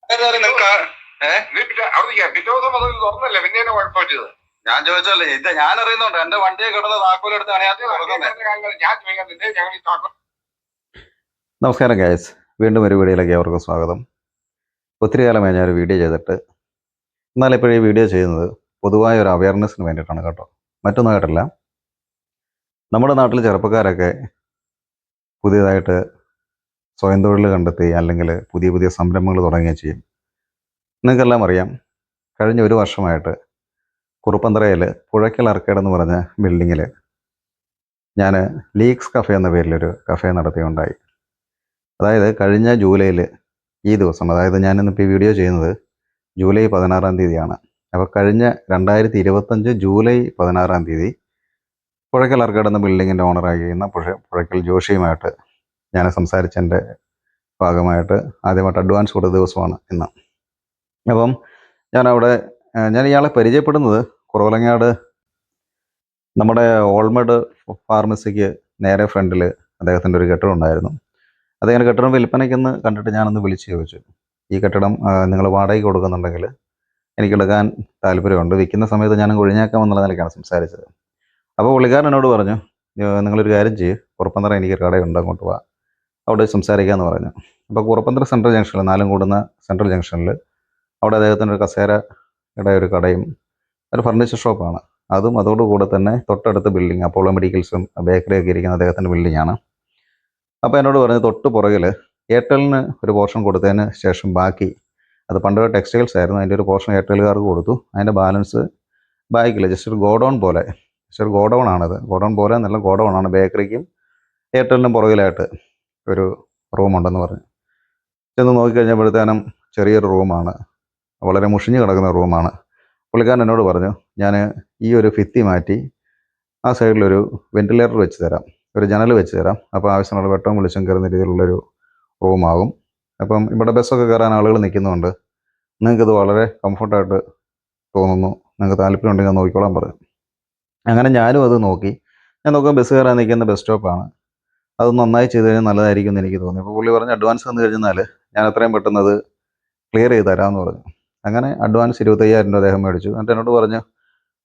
നിങ്ങൾക്ക് പിറ്റേ ദിവസം അത് തുറന്നല്ലേ പിന്നെ കുഴപ്പം പറ്റിയത്? ഞാൻ ചോദിച്ചല്ലേ ഇത് ഞാൻ അറിയുന്നുണ്ട്. എന്റെ വണ്ടിയെ കിടന്ന് താക്കോലെടുത്ത് നമസ്കാരം ഗൈസ്, വീണ്ടും ഒരു വീഡിയോയിലേക്ക് അവർക്ക് സ്വാഗതം. ഒത്തിരി കാലമായി ഞാനൊരു വീഡിയോ ചെയ്തിട്ട്, എന്നാൽ ഇപ്പോൾ ഈ വീഡിയോ ചെയ്യുന്നത് പൊതുവായ ഒരു അവയർനെസ്സിന് വേണ്ടിയിട്ടാണ് കേട്ടോ, മറ്റൊന്നുമായിട്ടല്ല. നമ്മുടെ നാട്ടിൽ ചെറുപ്പക്കാരൊക്കെ പുതിയതായിട്ട് സ്വയം തൊഴിൽ കണ്ടെത്തി അല്ലെങ്കിൽ പുതിയ പുതിയ സംരംഭങ്ങൾ തുടങ്ങുകയും ചെയ്യും. നിങ്ങൾക്കെല്ലാം അറിയാം, കഴിഞ്ഞ ഒരു വർഷമായിട്ട് കുറുപ്പന്തറയിൽ പുഴയ്ക്കൽ അർക്കേഡ് എന്ന് പറഞ്ഞ ബിൽഡിങ്ങിൽ ഞാൻ ലീക്സ് കഫേ എന്ന പേരിലൊരു കഫേ നടത്തിയുണ്ടായി. അതായത് കഴിഞ്ഞ ജൂലൈയിൽ ഈ ദിവസം, അതായത് ഞാനിന്നിപ്പോൾ ഈ വീഡിയോ ചെയ്യുന്നത് ജൂലൈ 16-ാം തീയതിയാണ്. അപ്പോൾ കഴിഞ്ഞ 2025 ജൂലൈ 16-ാം തീയതി പുഴയ്ക്കൽ അർക്കേഡ് എന്ന ബിൽഡിങ്ങിൻ്റെ ഓണറായി ചെയ്യുന്ന പുഴയ്ക്കൽ ജോഷിയുമായിട്ട് ഞാൻ സംസാരിച്ചതിൻ്റെ ഭാഗമായിട്ട് ആദ്യമായിട്ട് അഡ്വാൻസ് കൊടുത്ത ദിവസമാണ് ഇന്ന്. അപ്പം ഞാൻ ഇയാളെ പരിചയപ്പെടുന്നത് കുറവലങ്ങാട് നമ്മുടെ ഓൾമഡ് ഫാർമസിക്ക് നേരെ ഫ്രണ്ടിൽ അദ്ദേഹത്തിൻ്റെ ഒരു കെട്ടിടം ഉണ്ടായിരുന്നു. അദ്ദേഹം കെട്ടിടം വിൽപ്പനയ്ക്കെന്ന് കണ്ടിട്ട് ഞാനൊന്ന് വിളിച്ച് ചോദിച്ചു, ഈ കെട്ടിടം നിങ്ങൾ വാടകയ്ക്ക് കൊടുക്കുന്നുണ്ടെങ്കിൽ എനിക്കെടുക്കാൻ താല്പര്യമുണ്ട്, വിൽക്കുന്ന സമയത്ത് ഞാൻ ഒഴിഞ്ഞേക്കാമെന്നുള്ള നിലയ്ക്കാണ് സംസാരിച്ചത്. അപ്പോൾ പുള്ളിക്കാരൻ എന്നോട് പറഞ്ഞു, നിങ്ങളൊരു കാര്യം ചെയ്യ്, കുറുപ്പന്തറ എനിക്കൊരു കടയുണ്ട്, അങ്ങോട്ട് വാ, അവിടെ സംസാരിക്കാമെന്ന് പറഞ്ഞു. അപ്പോൾ കുറുപ്പന്തറ സെൻട്രൽ ജംഗ്ഷനിൽ, നാലും കൂടുന്ന സെൻട്രൽ ജംഗ്ഷനിൽ അവിടെ അദ്ദേഹത്തിൻ്റെ ഒരു കസേരയുടെ ഒരു കടയും ഒരു ഫർണിച്ചർ ഷോപ്പാണ്. അതും അതോടുകൂടെ തന്നെ തൊട്ടടുത്ത ബിൽഡിംഗ് അപ്പോളോ മെഡിക്കൽസും ബേക്കറിയൊക്കെ ഇരിക്കുന്ന അദ്ദേഹത്തിൻ്റെ ബിൽഡിങ്ങാണ്. അപ്പോൾ എന്നോട് പറഞ്ഞ് തൊട്ട് പുറകിൽ എയർടെലിന് ഒരു പോർഷൻ കൊടുത്തതിന് ശേഷം ബാക്കി, അത് പണ്ട് ടെക്സ്റ്റൈൽസ് ആയിരുന്നു, അതിൻ്റെ ഒരു പോർഷൻ എയർടെലുകാർക്ക് കൊടുത്തു. അതിൻ്റെ ബാലൻസ് ബാക്കിൽ ജസ്റ്റ് ഒരു ഗോഡൗൺ പോലെ, ജസ്റ്റ് ഒരു ഗോഡൗൺ ആണത്, ഗോഡൗൺ പോലെ എന്നല്ല, ഗോഡൗൺ ആണ്, ബേക്കറിക്കും എയർടെലിനും പുറകിലായിട്ട് ഒരു റൂമുണ്ടെന്ന് പറഞ്ഞു. ചെന്ന് നോക്കിക്കഴിഞ്ഞപ്പോഴത്തേനും ചെറിയൊരു റൂമാണ്, വളരെ മുഷിഞ്ഞ് കിടക്കുന്ന റൂമാണ്. പുള്ളിക്കാരൻ എന്നോട് പറഞ്ഞു, ഞാൻ ഈ ഒരു ഭിത്തി മാറ്റി ആ സൈഡിലൊരു വെന്റിലേറ്റർ വെച്ച് തരാം, ഒരു ജനൽ വെച്ച് തരാം, അപ്പോൾ ആവശ്യമുള്ള വെട്ടവും വെളിച്ചം കയറുന്ന രീതിയിലുള്ളൊരു റൂമാകും. അപ്പം ഇവിടെ ബസ്സൊക്കെ കയറാൻ ആളുകൾ നിൽക്കുന്നുണ്ട്, നിങ്ങൾക്കിത് വളരെ കംഫർട്ടായിട്ട് തോന്നുന്നു, നിങ്ങൾക്ക് താല്പര്യം ഉണ്ടെങ്കിൽ നോക്കിക്കോളാൻ പറഞ്ഞു. അങ്ങനെ ഞാനും അത് നോക്കി. ഞാൻ നോക്കുമ്പോൾ ബസ് കയറാൻ നിൽക്കുന്ന ബസ് സ്റ്റോപ്പാണ്. അത് നന്നായി ചെയ്ത് കഴിഞ്ഞാൽ നല്ലതായിരിക്കും എന്ന് എനിക്ക് തോന്നി. അപ്പോൾ പുള്ളി പറഞ്ഞ് അഡ്വാൻസ് തന്നു കഴിഞ്ഞാൽ ഞാൻ എത്രയും പെട്ടെന്ന് അത് ക്ലിയർ ചെയ്ത് തരാമെന്ന് പറഞ്ഞു. അങ്ങനെ അഡ്വാൻസ് 25,000 രൂപ അദ്ദേഹം മേടിച്ചു. എന്നിട്ട് എന്നോട് പറഞ്ഞു,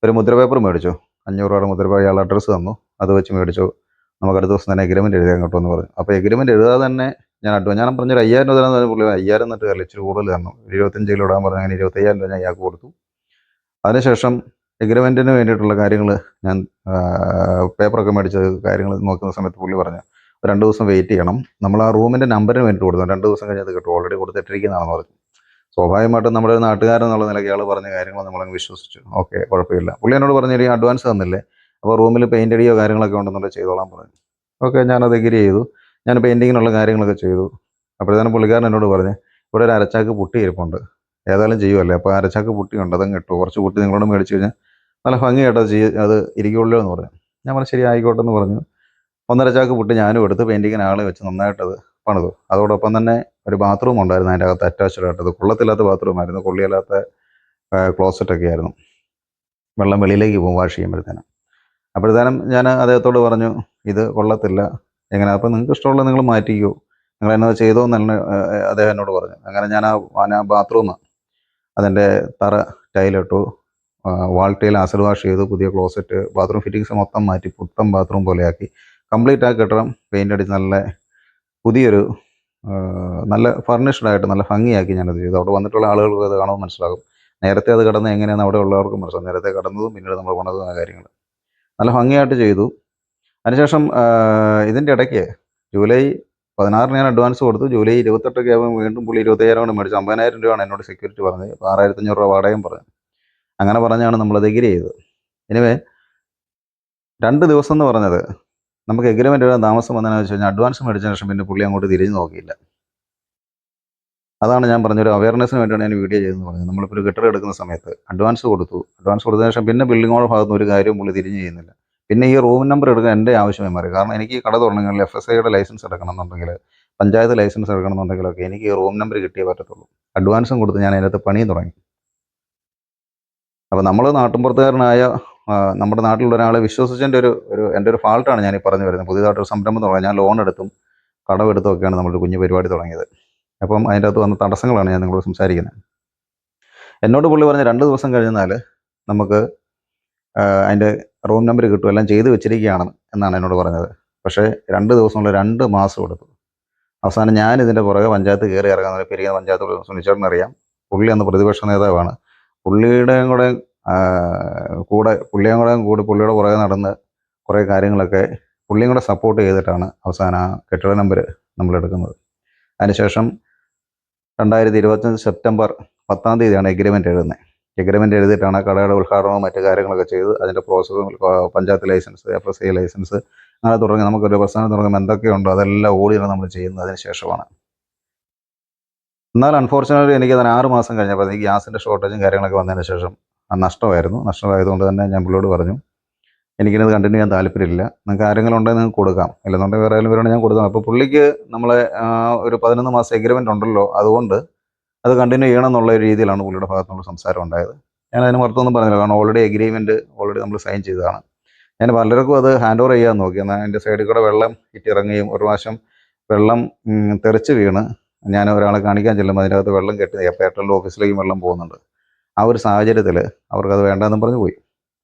ഒരു മുദ്ര പേപ്പർ മേടിച്ചു, 500 രൂപയുടെ മുദ്ര, അയാൾ അഡ്രസ്സ് തന്നു, അത് വെച്ച് മേടിച്ചു, നമുക്ക് അടുത്ത ദിവസം തന്നെ എഗ്രിമെൻറ്റ് എഴുതാൻ കിട്ടുമെന്ന് പറഞ്ഞു. അപ്പോൾ എഗ്രിമെൻറ്റ് എഴുതാതെ തന്നെ ഞാൻ പറഞ്ഞൊരു 5,000 രൂപ തരാമെന്ന് പറഞ്ഞു. പുള്ളി 5,000 എന്നിട്ട് കയറി ഇച്ചിരി കൂടുതൽ തന്നു, 25 കിലോ ഇടാൻ പറഞ്ഞു. അങ്ങനെ 25,000 രൂപ ഞാൻ ഇയാൾക്ക് കൊടുത്തു. അതിനുശേഷം എഗ്രിമെൻറ്റിന് വേണ്ടിയിട്ടുള്ള കാര്യങ്ങൾ ഞാൻ പേപ്പറൊക്കെ മേടിച്ച് കാര്യങ്ങൾ നോക്കുന്ന സമയത്ത് പുള്ളി പറഞ്ഞു, 2 ദിവസം വെയിറ്റ് ചെയ്യണം, നമ്മൾ ആ റൂമിൻ്റെ നമ്പറിന് വേണ്ടി കൊടുത്തു, 2 ദിവസം കഴിഞ്ഞത് കിട്ടും, ഓൾറെഡി കൊടുത്തിട്ടിരിക്കുന്നതാണെന്ന് പറഞ്ഞു. സ്വാഭാവികമായിട്ടും നമ്മുടെ ഒരു നാട്ടുകാരെന്നുള്ള നിലയ്ക്ക് അയാൾ പറഞ്ഞ കാര്യങ്ങൾ നമ്മളങ്ങ് വിശ്വസിച്ചു. ഓക്കെ, കുഴപ്പമില്ല. പുള്ളി എന്നോട് പറഞ്ഞു, ഈ അഡ്വാൻസ് തന്നില്ലേ, അപ്പോൾ റൂമിൽ പെയിൻ്റ് അടിയോ കാര്യങ്ങളൊക്കെ ഉണ്ടെന്നുണ്ടെങ്കിൽ ചെയ്തോളാൻ പറഞ്ഞു. ഓക്കെ, ഞാനത് എഗ്രി ചെയ്തു. ഞാൻ പെയിൻറ്റിങ്ങിനുള്ള കാര്യങ്ങളൊക്കെ ചെയ്തു. അപ്പോഴത്തേനും പുള്ളിക്കാരൻ എന്നോട് പറഞ്ഞു, ഇവിടെ ഒരു അരച്ചാക്ക് പുട്ടി ഇരിപ്പുണ്ട്, ഏതായാലും ചെയ്യുമല്ലേ, അപ്പോൾ അരച്ചാക്ക് പുട്ടിയുണ്ട്, അതങ്ങ് ഇട്ടു, കുറച്ച് പുട്ടി നിങ്ങളോട് മേടിച്ച് കഴിഞ്ഞാൽ നല്ല ഭംഗിയായിട്ട് അത് ഇരിക്കുള്ളൂ എന്ന് പറഞ്ഞു. ഞാൻ പറഞ്ഞു, ശരി ആയിക്കോട്ടെ എന്ന് പറഞ്ഞു. 1.5 ചാക്ക് പുട്ടി ഞാനും എടുത്ത് പെയിൻറ്റിങ്ങിന് ആളെ വെച്ച് നന്നായിട്ടത് പണിതു. അതോടൊപ്പം തന്നെ ഒരു ബാത്റൂം ഉണ്ടായിരുന്നു അതിൻ്റെ അകത്ത് അറ്റാച്ച്ഡ് ആയിട്ടത്, കൊള്ളത്തില്ലാത്ത ബാത്റൂമായിരുന്നു, കൊള്ളിയല്ലാത്ത ക്ലോസറ്റൊക്കെ ആയിരുന്നു, വെള്ളം വെളിയിലേക്ക് പോകും വാഷ് ചെയ്യുമ്പോഴത്തേനും. അപ്പോഴത്തേനും ഞാൻ അദ്ദേഹത്തോട് പറഞ്ഞു, ഇത് കൊള്ളത്തില്ല, എങ്ങനെ, അപ്പോൾ നിങ്ങൾക്ക് ഇഷ്ടമുള്ള നിങ്ങൾ മാറ്റിക്കോ, നിങ്ങൾ എന്നത് ചെയ്തോ എന്നല്ല അദ്ദേഹം എന്നോട് പറഞ്ഞു. അങ്ങനെ ഞാൻ ആ ബാത്റൂം, അതിൻ്റെ തറ ടൈലിട്ടു, വാൾ ടൈൽ ആസിഡ് വാഷ് ചെയ്തു, പുതിയ ക്ലോസറ്റ്, ബാത്റൂം ഫിറ്റിങ്സ് മൊത്തം മാറ്റി പുത്തൻ ബാത്റൂം പോലെയാക്കി, കംപ്ലീറ്റ് ആ കെട്ടിടം പെയിൻ്റ് അടിച്ച് നല്ല പുതിയൊരു നല്ല ഫർണിഷ്ഡ് ആയിട്ട് നല്ല ഭംഗിയാക്കി ഞാനത് ചെയ്തു. അവിടെ വന്നിട്ടുള്ള ആളുകൾക്ക് അത് കാണുമ്പോൾ മനസ്സിലാകും, നേരത്തെ അത് കടന്ന് എങ്ങനെയാണെന്ന് അവിടെ ഉള്ളവർക്കും മനസ്സിലാകും, നേരത്തെ കടന്നതും പിന്നീട് നമ്മൾ പണിതും ആ കാര്യങ്ങൾ നല്ല ഭംഗിയായിട്ട് ചെയ്തു. അതിനുശേഷം ഇതിൻ്റെ ഇടയ്ക്ക് ജൂലൈ 16 ഞാൻ അഡ്വാൻസ് കൊടുത്തു. ജൂലൈ 28 ആകുമ്പോൾ വീണ്ടും പുള്ളി 25,000 കൊണ്ട് മേടിച്ചു. 50,000 രൂപയാണ് എന്നോട് സെക്യൂരിറ്റി പറഞ്ഞത്. അപ്പോൾ 6,500 രൂപ വാടകയും പറഞ്ഞു. അങ്ങനെ പറഞ്ഞാണ് നമ്മളത് എഗ്രി ചെയ്തത്. എനിവേ 2 ദിവസം എന്ന് പറഞ്ഞത് നമുക്ക് എഗ്രിമെൻ്റ് എഴുതാൻ താമസം വന്നതെന്ന് വെച്ച് കഴിഞ്ഞാൽ അഡ്വാൻസ് മേടിച്ചതിന് ശേഷം പിന്നെ പുള്ളി അങ്ങോട്ട് തിരിഞ്ഞു നോക്കിയില്ല. അതാണ് ഞാൻ പറഞ്ഞൊരു അവയർനെസ്സിന് വേണ്ടിയാണ് ഞാൻ വീഡിയോ ചെയ്തെന്ന് പറഞ്ഞത്. നമ്മളിപ്പോൾ ഒരു കെട്ടിടം എടുക്കുന്ന സമയത്ത് അഡ്വാൻസ് കൊടുത്തതിന് ശേഷം പിന്നെ ബിൽഡിങ്ങോടെ ഭാഗത്തുനിന്ന് ഒരു കാര്യവും പുള്ളി തിരിഞ്ഞ് ചെയ്യുന്നില്ല. പിന്നെ ഈ റൂം നമ്പർ എടുക്കാൻ എൻ്റെ ആവശ്യമായി മാറി. കാരണം എനിക്ക് ഈ കട തുടങ്ങണമെങ്കിൽ FSIയുടെ ലൈസൻസ് എടുക്കണമെന്നുണ്ടെങ്കിൽ, പഞ്ചായത്ത് ലൈസൻസ് എടുക്കണമെന്നുണ്ടെങ്കിലൊക്കെ എനിക്ക് ഈ റൂം നമ്പർ കിട്ടിയേ പറ്റത്തുള്ളൂ. അഡ്വാൻസും കൊടുത്ത് ഞാൻ അതിനകത്ത് പണിയും തുടങ്ങി. അപ്പോൾ നമ്മൾ നാട്ടിൻപുറത്തുകാരനായ നമ്മുടെ നാട്ടിലുള്ള ഒരാളെ വിശ്വസിച്ചതിൻ്റെ എൻ്റെ ഒരു ഫാൾട്ടാണ് ഞാനീ പറഞ്ഞു വരുന്നത്. പുതിയതായിട്ടൊരു സംരംഭം തുടങ്ങാൻ ഞാൻ ലോൺ എടുത്തും കടമെടുത്തും ഒക്കെയാണ് നമ്മളൊരു കുഞ്ഞു പരിപാടി തുടങ്ങിയത്. അപ്പം അതിൻ്റെ അകത്ത് വന്ന തടസ്സങ്ങളാണ് ഞാൻ നിങ്ങളോട് സംസാരിക്കുന്നത്. എന്നോട് പുള്ളി പറഞ്ഞ 2 ദിവസം കഴിഞ്ഞാൽ നമുക്ക് അതിൻ്റെ റൂം നമ്പർ കിട്ടും, എല്ലാം ചെയ്ത് വെച്ചിരിക്കുകയാണ് എന്നാണ് എന്നോട് പറഞ്ഞത്. പക്ഷേ 2 ദിവസമുള്ള 2 മാസം എടുത്തു. അവസാനം ഞാൻ ഇതിൻ്റെ പുറകെ പഞ്ചായത്ത് കയറി ഇറങ്ങാൻ പെരിയ പഞ്ചായത്ത് സുനിച്ചേട്ടനറിയാം. പുള്ളി അന്ന് പ്രതിപക്ഷ നേതാവാണ്. പുള്ളിയുടെയും കൂടെ പുള്ളിയുടെ പുറകെ നടന്ന് കുറേ കാര്യങ്ങളൊക്കെ പുള്ളിയും കൂടെ സപ്പോർട്ട് ചെയ്തിട്ടാണ് അവസാനം ആ കെട്ടിട നമ്പർ നമ്മളെടുക്കുന്നത്. അതിനുശേഷം 2025 സെപ്റ്റംബർ 10-ാം തീയതിയാണ് എഗ്രിമെൻ്റ് എഴുതുന്നത്. എഗ്രിമെൻ്റ് എഴുതിയിട്ടാണ് കടയുടെ ഉദ്ഘാടനവും മറ്റു കാര്യങ്ങളൊക്കെ ചെയ്ത് അതിൻ്റെ പ്രോസസ്സും പഞ്ചായത്ത് ലൈസൻസ്, FSI ലൈസൻസ് അങ്ങനെ തുടങ്ങി നമുക്കൊരു പ്രസ്ഥാനം തുടങ്ങുമ്പോൾ എന്തൊക്കെയുണ്ടോ അതെല്ലാം ഓടിയാണ് നമ്മൾ ചെയ്യുന്നത്. അതിന് ശേഷമാണ്. എന്നാൽ അൺഫോർച്ചുനേറ്റ്ലി എനിക്കതിന് 6 മാസം കഴിഞ്ഞപ്പോൾ എനിക്ക് ഗ്യാസിൻ്റെ ഷോർട്ടേജും കാര്യങ്ങളൊക്കെ വന്നതിന് ശേഷം നഷ്ടമായിരുന്നു. നഷ്ടമായതുകൊണ്ട് തന്നെ ഞാൻ പുള്ളിയോട് പറഞ്ഞു, എനിക്കിത് കണ്ടിന്യൂ ചെയ്യാൻ താല്പര്യമില്ല, നിങ്ങൾക്ക് ആരെങ്കിലും ഉണ്ടെങ്കിൽ നിങ്ങൾക്ക് കൊടുക്കാം, അല്ലെന്നുണ്ടെങ്കിൽ വേറെ ആരെങ്കിലും വരികയാണെങ്കിൽ ഞാൻ കൊടുക്കാം. അപ്പോൾ പുള്ളിക്ക് നമ്മളെ ഒരു 11 മാസം എഗ്രിമെൻ്റ് ഉണ്ടല്ലോ, അതുകൊണ്ട് അത് കണ്ടിന്യൂ ചെയ്യണം എന്നുള്ള ഒരു രീതിയിലാണ് പുള്ളിയുടെ ഭാഗത്തുനിന്നുള്ള സംസാരം ഉണ്ടായത്. ഞാൻ അതിന് മറുത്തൊന്നും പറഞ്ഞില്ല, കാരണം ഓൾറെഡി നമ്മൾ സൈൻ ചെയ്തതാണ്. ഞാൻ പലർക്കും അത് ഹാൻഡ് ഓവർ ചെയ്യാൻ നോക്കി. എന്നാൽ എൻ്റെ സൈഡിൽ കൂടെ വെള്ളം ഇറ്റിറങ്ങുകയും ഒരു പ്രാവശ്യം വെള്ളം തെറിച്ച് വീണ് ഞാൻ ഒരാളെ കാണിക്കാൻ ചെല്ലുമ്പോൾ അതിനകത്ത് വെള്ളം കെട്ടി, അപ്പോൾ എയർടെൽ ഓഫീസിലേക്കും വെള്ളം പോകുന്നുണ്ട്. ആ ഒരു സാഹചര്യത്തിൽ അവർക്കത് വേണ്ടെന്നും പറഞ്ഞ് പോയി.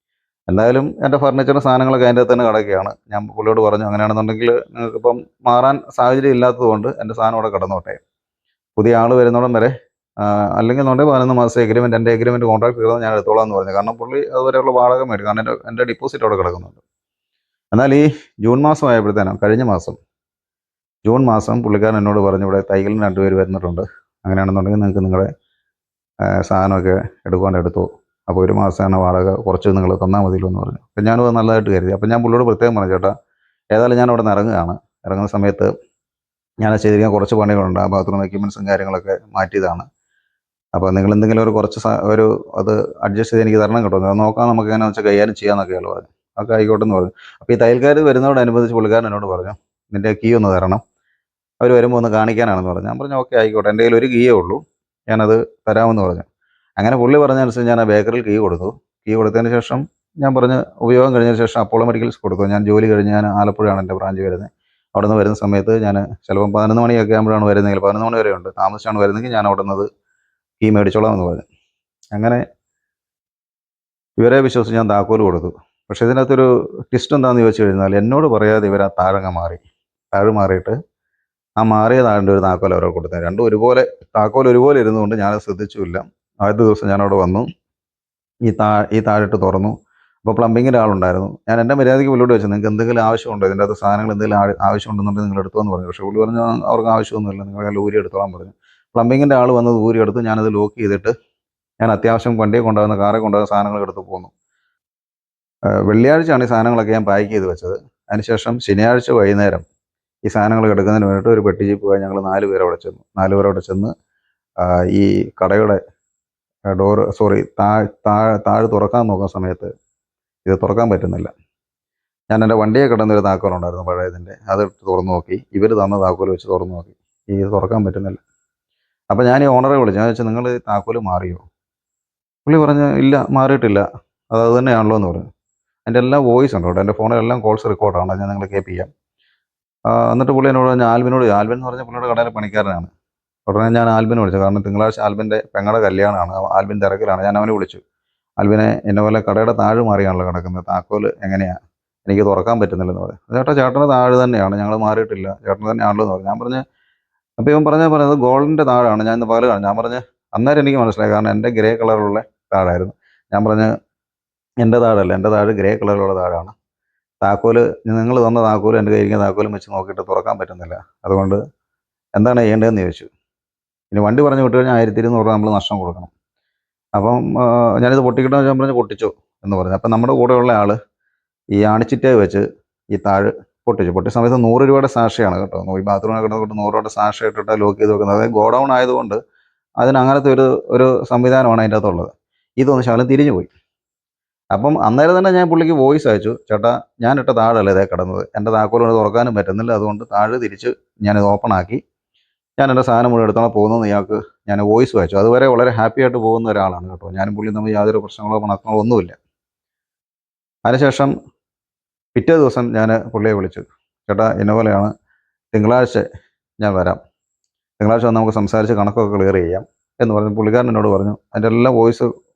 എന്തായാലും എൻ്റെ ഫർണിച്ചറിൻ്റെ സാധനങ്ങളൊക്കെ അതിൻ്റെ അകത്ത് തന്നെ കിടക്കുകയാണ്. ഞാൻ പുള്ളിയോട് പറഞ്ഞു, അങ്ങനെയാണെന്നുണ്ടെങ്കിൽ നിങ്ങൾക്കിപ്പം മാറാൻ സാഹചര്യം ഇല്ലാത്തത് കൊണ്ട് എൻ്റെ സാധനം അവിടെ കിടന്നോട്ടെ, പുതിയ ആൾ വരുന്നോടം വരെ അല്ലെങ്കിൽ എന്നുണ്ടെങ്കിൽ 11 മാസം എഗ്രിമെൻറ്റ്, എൻ്റെ എഗ്രിമെൻറ്റ് കോൺട്രാക്ട് തീർന്ന് ഞാൻ എടുത്തോളാം എന്ന് പറഞ്ഞു. കാരണം പുള്ളി അതുവരെയുള്ള വാടക മേടിക്കും, കാരണം എൻ്റെ ഡിപ്പോസിറ്റ് അവിടെ കിടക്കുന്നുണ്ട്. എന്നാൽ ഈ ജൂൺ മാസം ആയപ്പോഴത്തേനും, കഴിഞ്ഞ മാസം ജൂൺ മാസം പുള്ളിക്കാരൻ എന്നോട് പറഞ്ഞു, ഇവിടെ തൈകളിന് 2 പേര് വരുന്നിട്ടുണ്ട്, അങ്ങനെയാണെന്നുണ്ടെങ്കിൽ നിങ്ങൾക്ക് നിങ്ങളുടെ സാധനമൊക്കെ എടുത്തു, അപ്പോൾ 1 മാസമാണ് വാടക, കുറച്ച് നിങ്ങൾ തന്നാൽ മതിയല്ലോ എന്ന് പറഞ്ഞു. അപ്പം ഞാനത് നല്ലതായിട്ട് കരുതി. അപ്പം ഞാൻ പുള്ളിയോട് പ്രത്യേകം പറഞ്ഞു, ചേട്ടാ ഏതായാലും ഞാൻ അവിടെ നിന്ന് ഇറങ്ങുന്ന സമയത്ത് ഞാൻ ചെയ്തിരിക്കാൻ കുറച്ച് പണികളുണ്ട്, ആ ബാത്റൂം എക്യുപ്മെൻറ്റ്സും കാര്യങ്ങളൊക്കെ മാറ്റിയതാണ്, അപ്പോൾ നിങ്ങൾ എന്തെങ്കിലും ഒരു അത് അഡ്ജസ്റ്റ് ചെയ്ത് എനിക്ക് തരണം കേട്ടോ, അത് നോക്കാം, നമുക്ക് എങ്ങനെയാണെന്ന് വെച്ചാൽ കൈകാര്യം ചെയ്യാമെന്നൊക്കെയാണ് പറഞ്ഞു. അതൊക്കെ ആയിക്കോട്ടെ എന്ന് പറഞ്ഞു. അപ്പോൾ ഈ തയ്യൽക്കാർ വരുന്നതോടനുബന്ധിച്ച് പുള്ളിക്കാരൻ എന്നോട് പറഞ്ഞു, നിൻ്റെ കീ ഒന്ന് തരണം, അവർ വരുമ്പോൾ ഒന്ന് കാണിക്കാനാണെന്ന് പറഞ്ഞു. ഞാൻ പറഞ്ഞു ഓക്കെ ആയിക്കോട്ടെ, എൻ്റെ കയ്യിൽ ഒരു കീയേ ഉള്ളൂ, ഞാനത് തരാമെന്ന് പറഞ്ഞു. അങ്ങനെ പുള്ളി പറഞ്ഞതനുസരിച്ച് ഞാൻ ആ ബേക്കറിയിൽ കീ കൊടുത്തു. കീ കൊടുത്തതിന് ശേഷം ഞാൻ പറഞ്ഞ് ഉപയോഗം കഴിഞ്ഞതിന് ശേഷം അപ്പോളോ മെഡിക്കൽസ് കൊടുത്തു. ഞാൻ ജോലി കഴിഞ്ഞ് ഞാൻ ആലപ്പുഴയാണ് എൻ്റെ ബ്രാഞ്ച് വരുന്നത്. അവിടെ നിന്ന് വരുന്ന സമയത്ത് ഞാൻ ചിലപ്പം 11 മണിയൊക്കെ ആകുമ്പോഴാണ് വരുന്നതെങ്കിൽ, 11 മണി വരെ ഉണ്ട്, താമസിച്ചാണ് വരുന്നതെങ്കിൽ ഞാൻ അവിടെ നിന്ന് കീ മേടിച്ചോളാം എന്ന് പറഞ്ഞു. അങ്ങനെ ഇവരെ വിശ്വസിച്ച് ഞാൻ താക്കോൽ കൊടുത്തു. പക്ഷേ ഇതിനകത്തൊരു ട്വിസ്റ്റ് എന്താണെന്ന് ചോദിച്ചു കഴിഞ്ഞാൽ, എന്നോട് പറയാതെ ഇവർ ആ താഴെ മാറിയിട്ട് ആ മാറിയ താഴിൻ്റെ ഒരു താക്കോൽ അവരെ കൊടുത്തത്. രണ്ടും താക്കോൽ ഒരുപോലെ ഇരുന്നുകൊണ്ട് ഞാനത് ശ്രദ്ധിച്ചുമില്ല. ആദ്യത്തെ ദിവസം ഞാനവിടെ വന്നു, ഈ താഴിട്ട് തുറന്നു. അപ്പോൾ പ്ലംബിങ്ങിൻ്റെ ആളുണ്ടായിരുന്നു. ഞാൻ എൻ്റെ മര്യാദയ്ക്ക് പുള്ളിയോട് വെച്ചു, നിങ്ങൾക്ക് എന്തെങ്കിലും ആവശ്യമുണ്ടോ, ഇതിൻ്റെ അകത്ത് സാധനങ്ങൾ എന്തെങ്കിലും ആവശ്യമുണ്ടെന്നുണ്ടെങ്കിൽ നിങ്ങൾ എടുത്തോ എന്ന് പറഞ്ഞു. പക്ഷേ പുള്ളി പറഞ്ഞു അവർക്ക് ആവശ്യമൊന്നുമില്ല, നിങ്ങൾ ഊരി എടുത്തോളാൻ പറഞ്ഞു. പ്ലംബിങ്ങിൻ്റെ ആൾ വന്നത് ഊരി എടുത്ത്, ഞാനത് ലോക്ക് ചെയ്തിട്ട് ഞാൻ അത്യാവശ്യം വണ്ടിയെ കൊണ്ടുപോകുന്ന കാറിൽ കൊണ്ടുപോകുന്ന സാധനങ്ങൾ എടുത്ത് പോന്നു. വെള്ളിയാഴ്ചയാണ് ഈ സാധനങ്ങളൊക്കെ ഞാൻ പാക്ക് ചെയ്ത് വെച്ചത്. അതിനുശേഷം ശനിയാഴ്ച വൈകുന്നേരം ഈ സാധനങ്ങൾ എടുക്കുന്നതിന് വേണ്ടിയിട്ട് ഒരു പെട്ടി ജീപ്പ് പോയി ഞങ്ങൾ 4 പേർ അവിടെ ചെന്ന് ഈ കടയുടെ താഴ് തുറക്കാൻ നോക്കുന്ന സമയത്ത് ഇത് തുറക്കാൻ പറ്റുന്നില്ല. ഞാൻ എൻ്റെ വണ്ടിയെ കിടന്നൊരു താക്കോലുണ്ടായിരുന്നു പഴയതിൻ്റെ, അത് തുറന്നു നോക്കി, ഇവർ തന്ന താക്കോൽ വെച്ച് തുറന്നു നോക്കി, ഇത് തുറക്കാൻ പറ്റുന്നില്ല. അപ്പോൾ ഞാൻ ഈ ഓണറെ വിളിച്ചു, ഞാൻ വെച്ചാൽ നിങ്ങൾ ഈ താക്കോൽ മാറിയോ? പുള്ളി പറഞ്ഞു ഇല്ല, മാറിയിട്ടില്ല, അത് തന്നെയാണല്ലോ എന്ന് പറഞ്ഞു. എൻ്റെ എല്ലാം വോയിസ് ഉണ്ട് കേട്ടോ, എൻ്റെ ഫോണിലെല്ലാം കോൾസ് റെക്കോർഡാണ്, ഞാൻ നിങ്ങളെ കേൾപ്പിക്കാം. എന്നിട്ട് പുള്ളി എന്നോട് പറഞ്ഞു, ആൽബിൻ എന്ന് പറഞ്ഞ പുള്ളിയുടെ കടയിലെ പണിക്കാരനാണ്. ഉടനെ ഞാൻ ആൽബിനെ വിളിച്ചു, കാരണം തിങ്കളാഴ്ച ആൽബിൻ്റെ പെങ്ങളുടെ കല്യാണമാണ്, ആൽബിൻ തിരക്കിലാണ്. ഞാൻ അവനെ വിളിച്ചു, ആൽബിനെ എന്നെ പോലെ കടയുടെ താഴ് മാറിയാണല്ലോ കിടക്കുന്നത്, താക്കോൽ എങ്ങനെയാണ്, എനിക്ക് തുറക്കാൻ പറ്റുന്നില്ലെന്ന് പറഞ്ഞു. ചേട്ടൻ്റെ താഴ് തന്നെയാണ്, ഞങ്ങൾ മാറിയിട്ടില്ല, ചേട്ടൻ തന്നെയാണല്ലോ എന്ന് പറഞ്ഞു. ഞാൻ പറഞ്ഞ്, അപ്പോൾ ഇവൻ പറഞ്ഞത് ഗോൾഡിൻ്റെ താഴാണ്, ഞാൻ ഇന്ന് പകൽ കാണും. ഞാൻ പറഞ്ഞ് അന്നേരം എനിക്ക് മനസ്സിലായി, കാരണം എൻ്റെ ഗ്രേ കളറുള്ള താഴായിരുന്നു. ഞാൻ പറഞ്ഞ് എൻ്റെ താഴല്ല, എൻ്റെ താഴ് ഗ്രേ കളറിലുള്ള താഴാണ്, താക്കോല് നിങ്ങൾ തന്ന താക്കോലും എൻ്റെ കയ്യിരിക്കുന്ന താക്കോലും വെച്ച് നോക്കിയിട്ട് തുറക്കാൻ പറ്റുന്നില്ല, അതുകൊണ്ട് എന്താണ് ചെയ്യേണ്ടതെന്ന് ചോദിച്ചു. ഇനി വണ്ടി പറഞ്ഞു വിട്ട് കഴിഞ്ഞാൽ 1200 രൂപ നമ്മൾ നഷ്ടം കൊടുക്കണം. അപ്പം ഞാനിത് പൊട്ടിക്കിട്ടെന്ന് ഞാൻ പറഞ്ഞു പൊട്ടിച്ചോ എന്ന് പറഞ്ഞു. അപ്പം നമ്മുടെ കൂടെയുള്ള ആൾ ഈ ആണിച്ചിറ്റ വെച്ച് ഈ താഴ് പൊട്ടിയ സമയത്ത് 100 രൂപയുടെ സാക്ഷയാണ് കേട്ടോ. ഈ ബാത്റൂമിൽ കിടന്നിട്ട് 100 രൂപയുടെ സാക്ഷ ഇട്ടിട്ട് ലോക്ക് ചെയ്ത് വെക്കുന്നത്. അതായത് ഗോഡൗൺ ആയതുകൊണ്ട് അങ്ങനത്തെ ഒരു സംവിധാനമാണ് അതിൻ്റെ അകത്തുള്ളത്. ഇതൊന്ന് ശകലം തിരിഞ്ഞു പോയി. അപ്പം അന്നേരം തന്നെ ഞാൻ പുള്ളിക്ക് വോയിസ് അയച്ചു, ചേട്ടാ ഞാൻ ഇട്ട താഴല്ലേ ഇതേ കിടന്നത്, എൻ്റെ താക്കോലുകൊണ്ട് തുറക്കാനും പറ്റുന്നില്ല, അതുകൊണ്ട് താഴ് തിരിച്ച് ഞാനിത് ഓപ്പൺ ആക്കി ഞാൻ എൻ്റെ സാധനം മുഴുവൻ എടുത്തോളം പോകുന്നത് ഇയാൾക്ക് ഞാൻ വോയിസ് അയച്ചു. അതുവരെ വളരെ ഹാപ്പി ആയിട്ട് പോകുന്ന ഒരാളാണ് കേട്ടോ. ഞാനും പുള്ളി തമ്മിൽ യാതൊരു പ്രശ്നങ്ങളോ പണക്കങ്ങളോ ഒന്നുമില്ല. അതിനുശേഷം പിറ്റേ ദിവസം ഞാൻ പുള്ളിയെ വിളിച്ചു, ചേട്ടാ ഇന്ന പോലെയാണ്, തിങ്കളാഴ്ച ഞാൻ വരാം, തിങ്കളാഴ്ച വന്ന് നമുക്ക് സംസാരിച്ച് കണക്കൊക്കെ ക്ലിയർ ചെയ്യാം എന്ന് പറഞ്ഞ് പുള്ളിക്കാരൻ എന്നോട് പറഞ്ഞു. അതിൻ്റെ എല്ലാം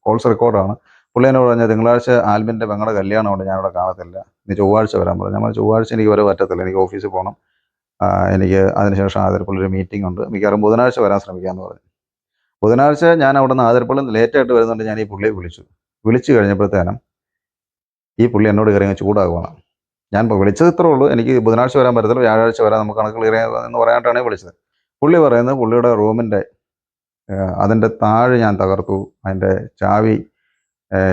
കോൾസ് റെക്കോർഡാണ്. പുള്ളി എന്നോട് പറഞ്ഞാൽ തിങ്കളാഴ്ച ആൽബിൻ്റെ പെങ്ങളുടെ കല്യാണമുണ്ട്, ഞാനിവിടെ കാണത്തില്ല, നീ ചൊവ്വാഴ്ച വരാൻ പറഞ്ഞു. നമ്മൾ ചൊവ്വാഴ്ച എനിക്ക് വരെ പറ്റത്തില്ല, എനിക്ക് ഓഫീസിൽ പോകണം, എനിക്ക് അതിനുശേഷം ആതിരപ്പള്ളിയൊരു മീറ്റിംഗ് ഉണ്ട്, മിക്കവാറും ബുധനാഴ്ച വരാൻ ശ്രമിക്കാമെന്ന് പറഞ്ഞു. ബുധനാഴ്ച ഞാൻ അവിടെ നിന്ന് ആതിരപ്പള്ളി ലേറ്റായിട്ട് വരുന്നുണ്ട്. ഞാൻ ഈ പുള്ളിയെ വിളിച്ചു കഴിഞ്ഞപ്പോഴത്തേനും ഈ പുള്ളി എന്നോട് കയറി അങ്ങ് ചൂടാകുവാണ്. ഞാൻ ഇപ്പോൾ വിളിച്ചത് ഇത്രേ ഉള്ളൂ, എനിക്ക് ബുധനാഴ്ച വരാൻ പറ്റത്തില്ല, വ്യാഴാഴ്ച വരാൻ നമുക്ക് കണക്ക് ക്ലിയർ എന്ന് പറയാനായിട്ടാണ് വിളിച്ചത്. പുള്ളി പറയുന്നത് പുള്ളിയുടെ റൂമിൻ്റെ അതിൻ്റെ താഴെ ഞാൻ തകർത്തു, അതിൻ്റെ ചാവി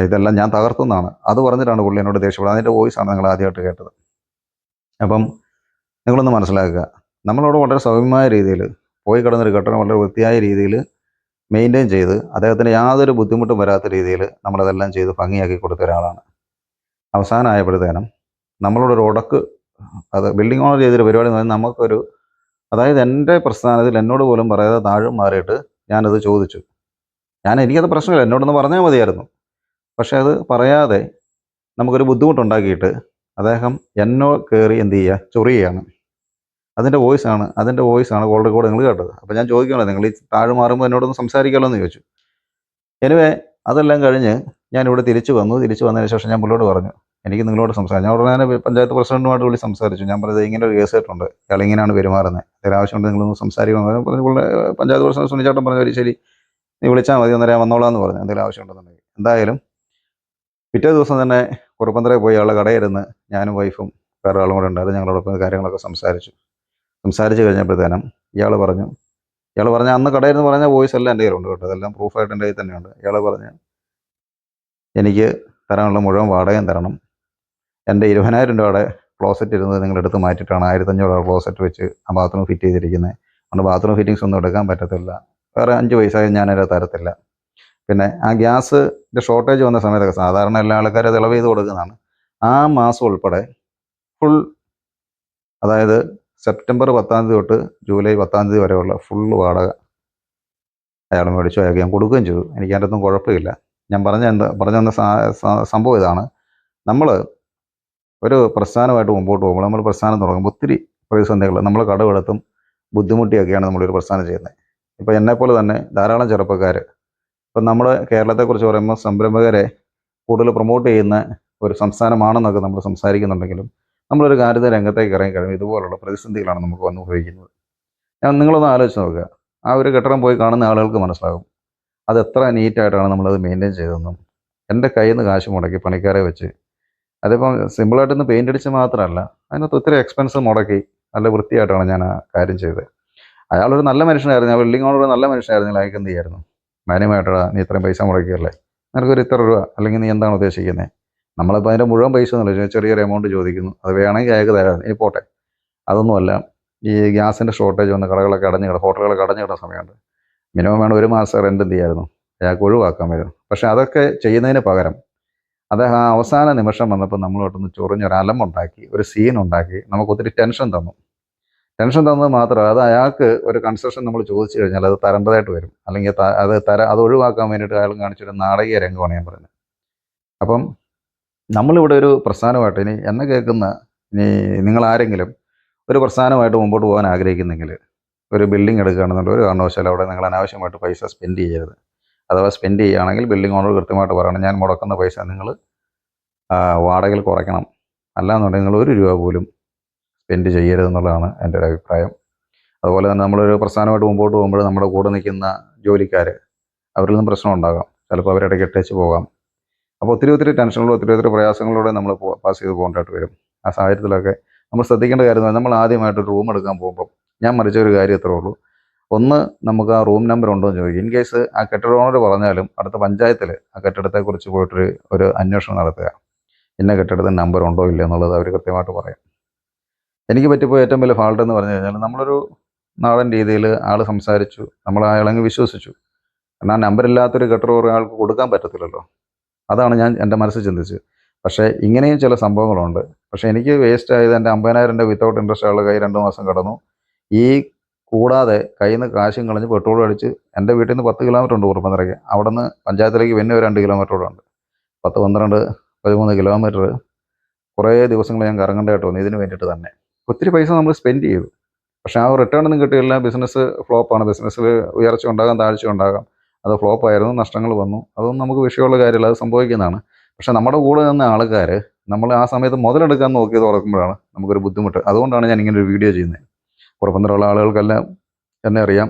ഇതെല്ലാം ഞാൻ തകർത്തു എന്നാണ്. അത് പറഞ്ഞിട്ടാണ് പുള്ളി എന്നോട് ദേഷ്യപ്പെടുന്നത്. അതിൻ്റെ വോയിസാണ് നിങ്ങൾ ആദ്യമായിട്ട് കേട്ടത്. അപ്പം നിങ്ങളൊന്ന് മനസ്സിലാക്കുക, നമ്മളോട് വളരെ സൗമ്യമായ രീതിയിൽ പോയി കിടന്നൊരു കെട്ടിടം വളരെ വൃത്തിയായ രീതിയിൽ മെയിൻറ്റെയിൻ ചെയ്ത് അദ്ദേഹത്തിന് യാതൊരു ബുദ്ധിമുട്ടും വരാത്ത രീതിയിൽ നമ്മളതെല്ലാം ചെയ്ത് ഭംഗിയാക്കി കൊടുത്ത ഒരാളാണ്. അവസാനമായപ്പോഴത്തേനും നമ്മളോടൊരു ഉടക്ക്, അത് ബിൽഡിംഗ് ഓണർ ചെയ്തൊരു പരിപാടി എന്ന് പറഞ്ഞാൽ നമുക്കൊരു, അതായത് എൻ്റെ പ്രസ്ഥാനത്തിൽ എന്നോട് പോലും പറയാതെ താഴും മാറിയിട്ട് ഞാനത് ചോദിച്ചു. എനിക്കത് പ്രശ്നമില്ല, എന്നോടൊന്ന് പറഞ്ഞാൽ മതിയായിരുന്നു. പക്ഷേ അത് പറയാതെ നമുക്കൊരു ബുദ്ധിമുട്ടുണ്ടാക്കിയിട്ട് അദ്ദേഹം കയറി എന്ത് ചെയ്യുക, ചൊറിയുകയാണ്. അതിൻ്റെ വോയിസാണ് കോൾ റെക്കോർഡ് നിങ്ങൾ കേട്ടത്. അപ്പോൾ ഞാൻ ചോദിക്കുകയാണ്, നിങ്ങൾ ഈ താഴെ മാറുമ്പോൾ എന്നോടൊന്ന് സംസാരിക്കാമല്ലോ എന്ന് ചോദിച്ചു. എനിവേ അതെല്ലാം കഴിഞ്ഞ് ഞാനിവിടെ തിരിച്ചു വന്നതിന് ശേഷം ഞാൻ പുള്ളിയോട് പറഞ്ഞു, എനിക്ക് നിങ്ങളോട് സംസാരിച്ചു. ഞാൻ ഉടനെ പഞ്ചായത്ത് പ്രസിഡന്റുമായിട്ട് വിളി സംസാരിച്ചു. ഞാൻ പറഞ്ഞത് ഇങ്ങനെ ഒരു കേസ് കേട്ടുണ്ട്, ഇയാൾ ഇങ്ങനെയാണ് പെരുമാറുന്നത്, ഇതിലാവശ്യമുണ്ട് നിങ്ങളൊന്ന് സംസാരിക്കണം പറഞ്ഞു. പഞ്ചായത്ത് പ്രസിഡന്റ് സുനിച്ചേട്ടൻ പറഞ്ഞു, ശരി നീ വിളിച്ചാൽ മതി, ഒന്നര വന്നോളാം എന്ന് പറഞ്ഞു, എന്തെങ്കിലും ആവശ്യമുണ്ടെന്നുണ്ടെങ്കിൽ. എന്തായാലും പിറ്റേ ദിവസം തന്നെ കുറുപ്പന്തറയിൽ പോയി അയാളുടെ കടയിരുന്ന് ഞാനും വൈഫും വേറെ ആളും കൂടെ ഉണ്ടായിരുന്നു. ഞങ്ങളോടൊപ്പം കാര്യങ്ങളൊക്കെ സംസാരിച്ച് കഴിഞ്ഞപ്പോഴത്തേനും ഇയാൾ പറഞ്ഞ അന്ന് കടയിൽ നിന്ന് പറഞ്ഞ വോയിസ് എല്ലാം എൻ്റെ കയ്യിലുണ്ട് കേട്ടോ, അതെല്ലാം പ്രൂഫായിട്ട് എൻ്റെ കയ്യിൽ തന്നെയുണ്ട്. ഇയാൾ പറഞ്ഞ് എനിക്ക് തരാനുള്ള മുഴുവൻ വാടകയും തരണം, എൻ്റെ 20,000 രൂപയുടെ ക്ലോസറ്റ് ഇരുന്നത് നിങ്ങളെടുത്ത് മാറ്റിയിട്ടാണ് 1,500 ക്ലോസറ്റ് വെച്ച് ആ ബാത്റൂം ഫിറ്റ് ചെയ്തിരിക്കുന്നത്, അതുകൊണ്ട് ബാത്റൂം ഫിറ്റിങ്സ് ഒന്നും എടുക്കാൻ പറ്റത്തില്ല, വേറെ 5 പൈസ ഞാനത് തരത്തില്ല. പിന്നെ ആ ഗ്യാസിൻ്റെ ഷോർട്ടേജ് വന്ന സമയത്തൊക്കെ സാധാരണ എല്ലാ ആൾക്കാരും അത് ഇളവ് ചെയ്ത് കൊടുക്കുന്നതാണ്. ആ മാസം ഉൾപ്പെടെ ഫുൾ, അതായത് സെപ്റ്റംബർ 10 തൊട്ട് ജൂലൈ 10 വരെയുള്ള ഫുൾ വാടക അയാൾ മേടിച്ചു, അയാൾക്ക് ഞാൻ കൊടുക്കുകയും ചെയ്തു. എനിക്ക് അതിൻ്റെ ഒന്നും കുഴപ്പമില്ല. ഞാൻ പറഞ്ഞു തന്ന സംഭവം ഇതാണ്, നമ്മൾ ഒരു പ്രസ്ഥാനമായിട്ട് മുമ്പോട്ട് പോകുമ്പോൾ, നമ്മൾ പ്രസ്ഥാനം തുടങ്ങുമ്പോൾ ഒത്തിരി പ്രതിസന്ധികൾ, നമ്മൾ കടമെടുത്തും ബുദ്ധിമുട്ടിയൊക്കെയാണ് നമ്മളൊരു പ്രസ്ഥാനം ചെയ്യുന്നത്. ഇപ്പോൾ എന്നെപ്പോലെ തന്നെ ധാരാളം ചെറുപ്പക്കാർ, ഇപ്പം നമ്മൾ കേരളത്തെക്കുറിച്ച് പറയുമ്പോൾ സംരംഭകരെ കൂടുതൽ പ്രൊമോട്ട് ചെയ്യുന്ന ഒരു സംസ്ഥാനമാണെന്നൊക്കെ നമ്മൾ സംസാരിക്കുന്നുണ്ടെങ്കിലും നമ്മളൊരു കാര്യത്തെ രംഗത്തേക്ക് ഇറങ്ങി കഴിയുമ്പോൾ ഇതുപോലുള്ള പ്രതിസന്ധികളാണ് നമുക്ക് വന്നു ഭവിക്കുന്നത്. നിങ്ങളൊന്ന് ആലോചിച്ച് നോക്കുക, ആ ഒരു കെട്ടിടം പോയി കാണുന്ന ആളുകൾക്ക് മനസ്സിലാകും അത് എത്ര നീറ്റായിട്ടാണ് നമ്മളത് മെയിൻറ്റെയിൻ ചെയ്തതെന്നും. എൻ്റെ കയ്യിൽ നിന്ന് കാശ് മുടക്കി പണിക്കാരെ വെച്ച്, അതിപ്പം സിമ്പിളായിട്ടൊന്ന് പെയിൻ്റ് അടിച്ച് മാത്രമല്ല, അതിനകത്ത് ഒത്തിരി എക്സ്പെൻസ് മുടക്കി നല്ല വൃത്തിയായിട്ടാണ് ഞാൻ ആ കാര്യം ചെയ്തത്. അയാളൊരു നല്ല മനുഷ്യനായിരുന്നു, ആ ബിൽഡിംഗ് ഓണർ നല്ല മനുഷ്യനായിരുന്നില്ല, അയാൾക്ക് എന്ത് ചെയ്യായിരുന്നു, മാന്യമായിട്ടാ നീ ഇത്രയും പൈസ മുടക്കിയല്ലേ, നിനക്കൊരു ഇത്ര രൂപ, അല്ലെങ്കിൽ നീ എന്താണ് ഉദ്ദേശിക്കുന്നത്, നമ്മളിപ്പോൾ അതിൻ്റെ മുഴുവൻ പൈസ ഒന്നുമില്ല, ചെറിയൊരു എമൗണ്ട് ചോദിക്കുന്നു, അത് വേണമെങ്കിൽ അയാൾക്ക് തരാം, ഇനി പോട്ടെ. അതൊന്നുമല്ല, ഈ ഗ്യാസിൻ്റെ ഷോർട്ടേജ് വന്ന് കടകളൊക്കെ ഹോട്ടലുകളൊക്കെ അടഞ്ഞു കിടന്ന സമയമുണ്ട്, മിനിമം വേണം 1 മാസം റെൻ്റ് എന്ത് ചെയ്യായിരുന്നു, അയാൾക്ക് ഒഴിവാക്കാൻ വരും. പക്ഷേ അതൊക്കെ ചെയ്യുന്നതിന് പകരം അദ്ദേഹം ആ അവസാന നിമിഷം വന്നപ്പോൾ നമ്മളോട്ടൊന്ന് ചൊറിഞ്ഞൊരു അലമുണ്ടാക്കി, ഒരു സീനുണ്ടാക്കി, നമുക്ക് ഒത്തിരി ടെൻഷൻ തന്നത് മാത്രമല്ല, അത് അയാൾക്ക് ഒരു കൺസെഷൻ നമ്മൾ ചോദിച്ചു കഴിഞ്ഞാൽ അത് തരേണ്ടതായിട്ട് വരും, അല്ലെങ്കിൽ അത് ഒഴിവാക്കാൻ വേണ്ടിയിട്ട് അയാൾ കാണിച്ചൊരു നാടകീയ രംഗമാണ് ഞാൻ പറയുന്നത്. അപ്പം നമ്മളിവിടെ ഒരു പ്രസ്ഥാനമായിട്ട്, ഇനി എന്നെ കേൾക്കുന്ന ഇനി നിങ്ങളാരെങ്കിലും ഒരു പ്രസ്ഥാനമായിട്ട് മുമ്പോട്ട് പോകാൻ ആഗ്രഹിക്കുന്നെങ്കിൽ, ഒരു ബിൽഡിംഗ് എടുക്കുകയാണെന്നുണ്ടെങ്കിൽ ഒരു കാരണവശാലും അവിടെ നിങ്ങൾ അനാവശ്യമായിട്ട് പൈസ സ്പെൻഡ് ചെയ്യരുത്. അഥവാ സ്പെൻഡ് ചെയ്യുകയാണെങ്കിൽ ബിൽഡിംഗ് ഓണർ കൃത്യമായിട്ട് പറയണം, ഞാൻ മുടക്കുന്ന പൈസ നിങ്ങൾ വാടകയിൽ കുറയ്ക്കണം, അല്ലാന്നുണ്ടെങ്കിൽ നിങ്ങൾ 1 രൂപ പോലും സ്പെൻഡ് ചെയ്യരുതെന്നുള്ളതാണ് എൻ്റെ ഒരു അഭിപ്രായം. അതുപോലെ തന്നെ നമ്മളൊരു പ്രസ്ഥാനമായിട്ട് മുമ്പോട്ട് പോകുമ്പോൾ നമ്മുടെ കൂടെ നിൽക്കുന്ന ജോലിക്കാർ, അവരിൽ നിന്നും പ്രശ്നം ഉണ്ടാകാം, ചിലപ്പോൾ അവരിടയ്ക്ക് ഇട്ടേച്ച് പോകാം. അപ്പോൾ ഒത്തിരി ടെൻഷനുകളും ഒത്തിരി പ്രയാസങ്ങളിലൂടെ നമ്മൾ പാസ് ചെയ്ത് പോകേണ്ടതായിട്ട് വരും. ആ സാഹചര്യത്തിലൊക്കെ നമ്മൾ ശ്രദ്ധിക്കേണ്ട കാര്യം, നമ്മൾ ആദ്യമായിട്ട് റൂം എടുക്കാൻ പോകുമ്പം ഞാൻ മറിച്ച ഒരു കാര്യം ഇത്രേ ഉള്ളൂ, ഒന്ന് നമുക്ക് ആ റൂം നമ്പർ ഉണ്ടോ എന്ന് ചോദിക്കും. ഇൻ കേസ് ആ കെട്ടിട ഓണർ പറഞ്ഞാലും അടുത്ത പഞ്ചായത്തിൽ ആ കെട്ടിടത്തെക്കുറിച്ച് പോയിട്ടൊരു അന്വേഷണം നടത്തുക, ഇന്ന കെട്ടിടത്തിന് നമ്പർ ഉണ്ടോ ഇല്ല എന്നുള്ളത് അവർ കൃത്യമായിട്ട് പറയാം. എനിക്ക് പറ്റിപ്പോയ ഏറ്റവും വലിയ ഫാൾട്ട് എന്ന് പറഞ്ഞു കഴിഞ്ഞാൽ, നമ്മളൊരു നാടൻ രീതിയിൽ ആൾ സംസാരിച്ചു, നമ്മൾ അയാളങ്ങ് വിശ്വസിച്ചു. കാരണം ആ നമ്പറില്ലാത്തൊരു കെട്ടിടം ഒരാൾക്ക് കൊടുക്കാൻ പറ്റത്തില്ലല്ലോ, അതാണ് ഞാൻ എൻ്റെ മനസ്സിൽ ചിന്തിച്ചത്. പക്ഷേ ഇങ്ങനെയും ചില സംഭവങ്ങളുണ്ട്. പക്ഷേ എനിക്ക് വേസ്റ്റ് ആയത് എൻ്റെ 50,000 രൂപ വിത്തൗട്ട് ഇൻട്രസ്റ്റ് അയാളുടെ കൈ 2 മാസം കടന്നു. ഈ കൂടാതെ കയ്യിൽ നിന്ന് കാശും കളഞ്ഞ് പെട്രോളും അടിച്ച്, എൻ്റെ വീട്ടിൽ നിന്ന് 10 കിലോമീറ്റർ ഉണ്ട് കുറുപ്പന്തറയ്ക്ക്, അവിടെ നിന്ന് പഞ്ചായത്തിലേക്ക് പിന്നെ ഒരു 2 കിലോമീറ്റർ ഉണ്ട്, 10, 12, 13 കിലോമീറ്റർ കുറേ ദിവസങ്ങൾ ഞാൻ കറങ്ങേണ്ടതായിട്ട് വന്നു ഇതിന് വേണ്ടിയിട്ട് തന്നെ. ഒത്തിരി പൈസ നമ്മൾ സ്പെൻഡ് ചെയ്തു. പക്ഷെ ആ റിട്ടേൺ ഒന്നും കിട്ടിയില്ല. ബിസിനസ് ഫ്ലോപ്പാണ്. ബിസിനസ്സിൽ ഉയർച്ച ഉണ്ടാകാം, താഴ്ച ഉണ്ടാകാം. അത് ഫ്ലോപ്പായിരുന്നു, നഷ്ടങ്ങൾ വന്നു. അതൊന്നും നമുക്ക് വിഷയമുള്ള കാര്യമില്ല, അത് സംഭവിക്കുന്നതാണ്. പക്ഷെ നമ്മുടെ കൂടെ നിന്ന ആൾക്കാർ നമ്മൾ ആ സമയത്ത് മുതലെടുക്കാൻ നോക്കിയത് ഓർക്കുമ്പോഴാണ് നമുക്കൊരു ബുദ്ധിമുട്ട്. അതുകൊണ്ടാണ് ഞാൻ ഇങ്ങനെ ഒരു വീഡിയോ ചെയ്യുന്നത്. പുറത്തുനിന്നുള്ള ആളുകൾക്കെല്ലാം എന്നെ അറിയാം.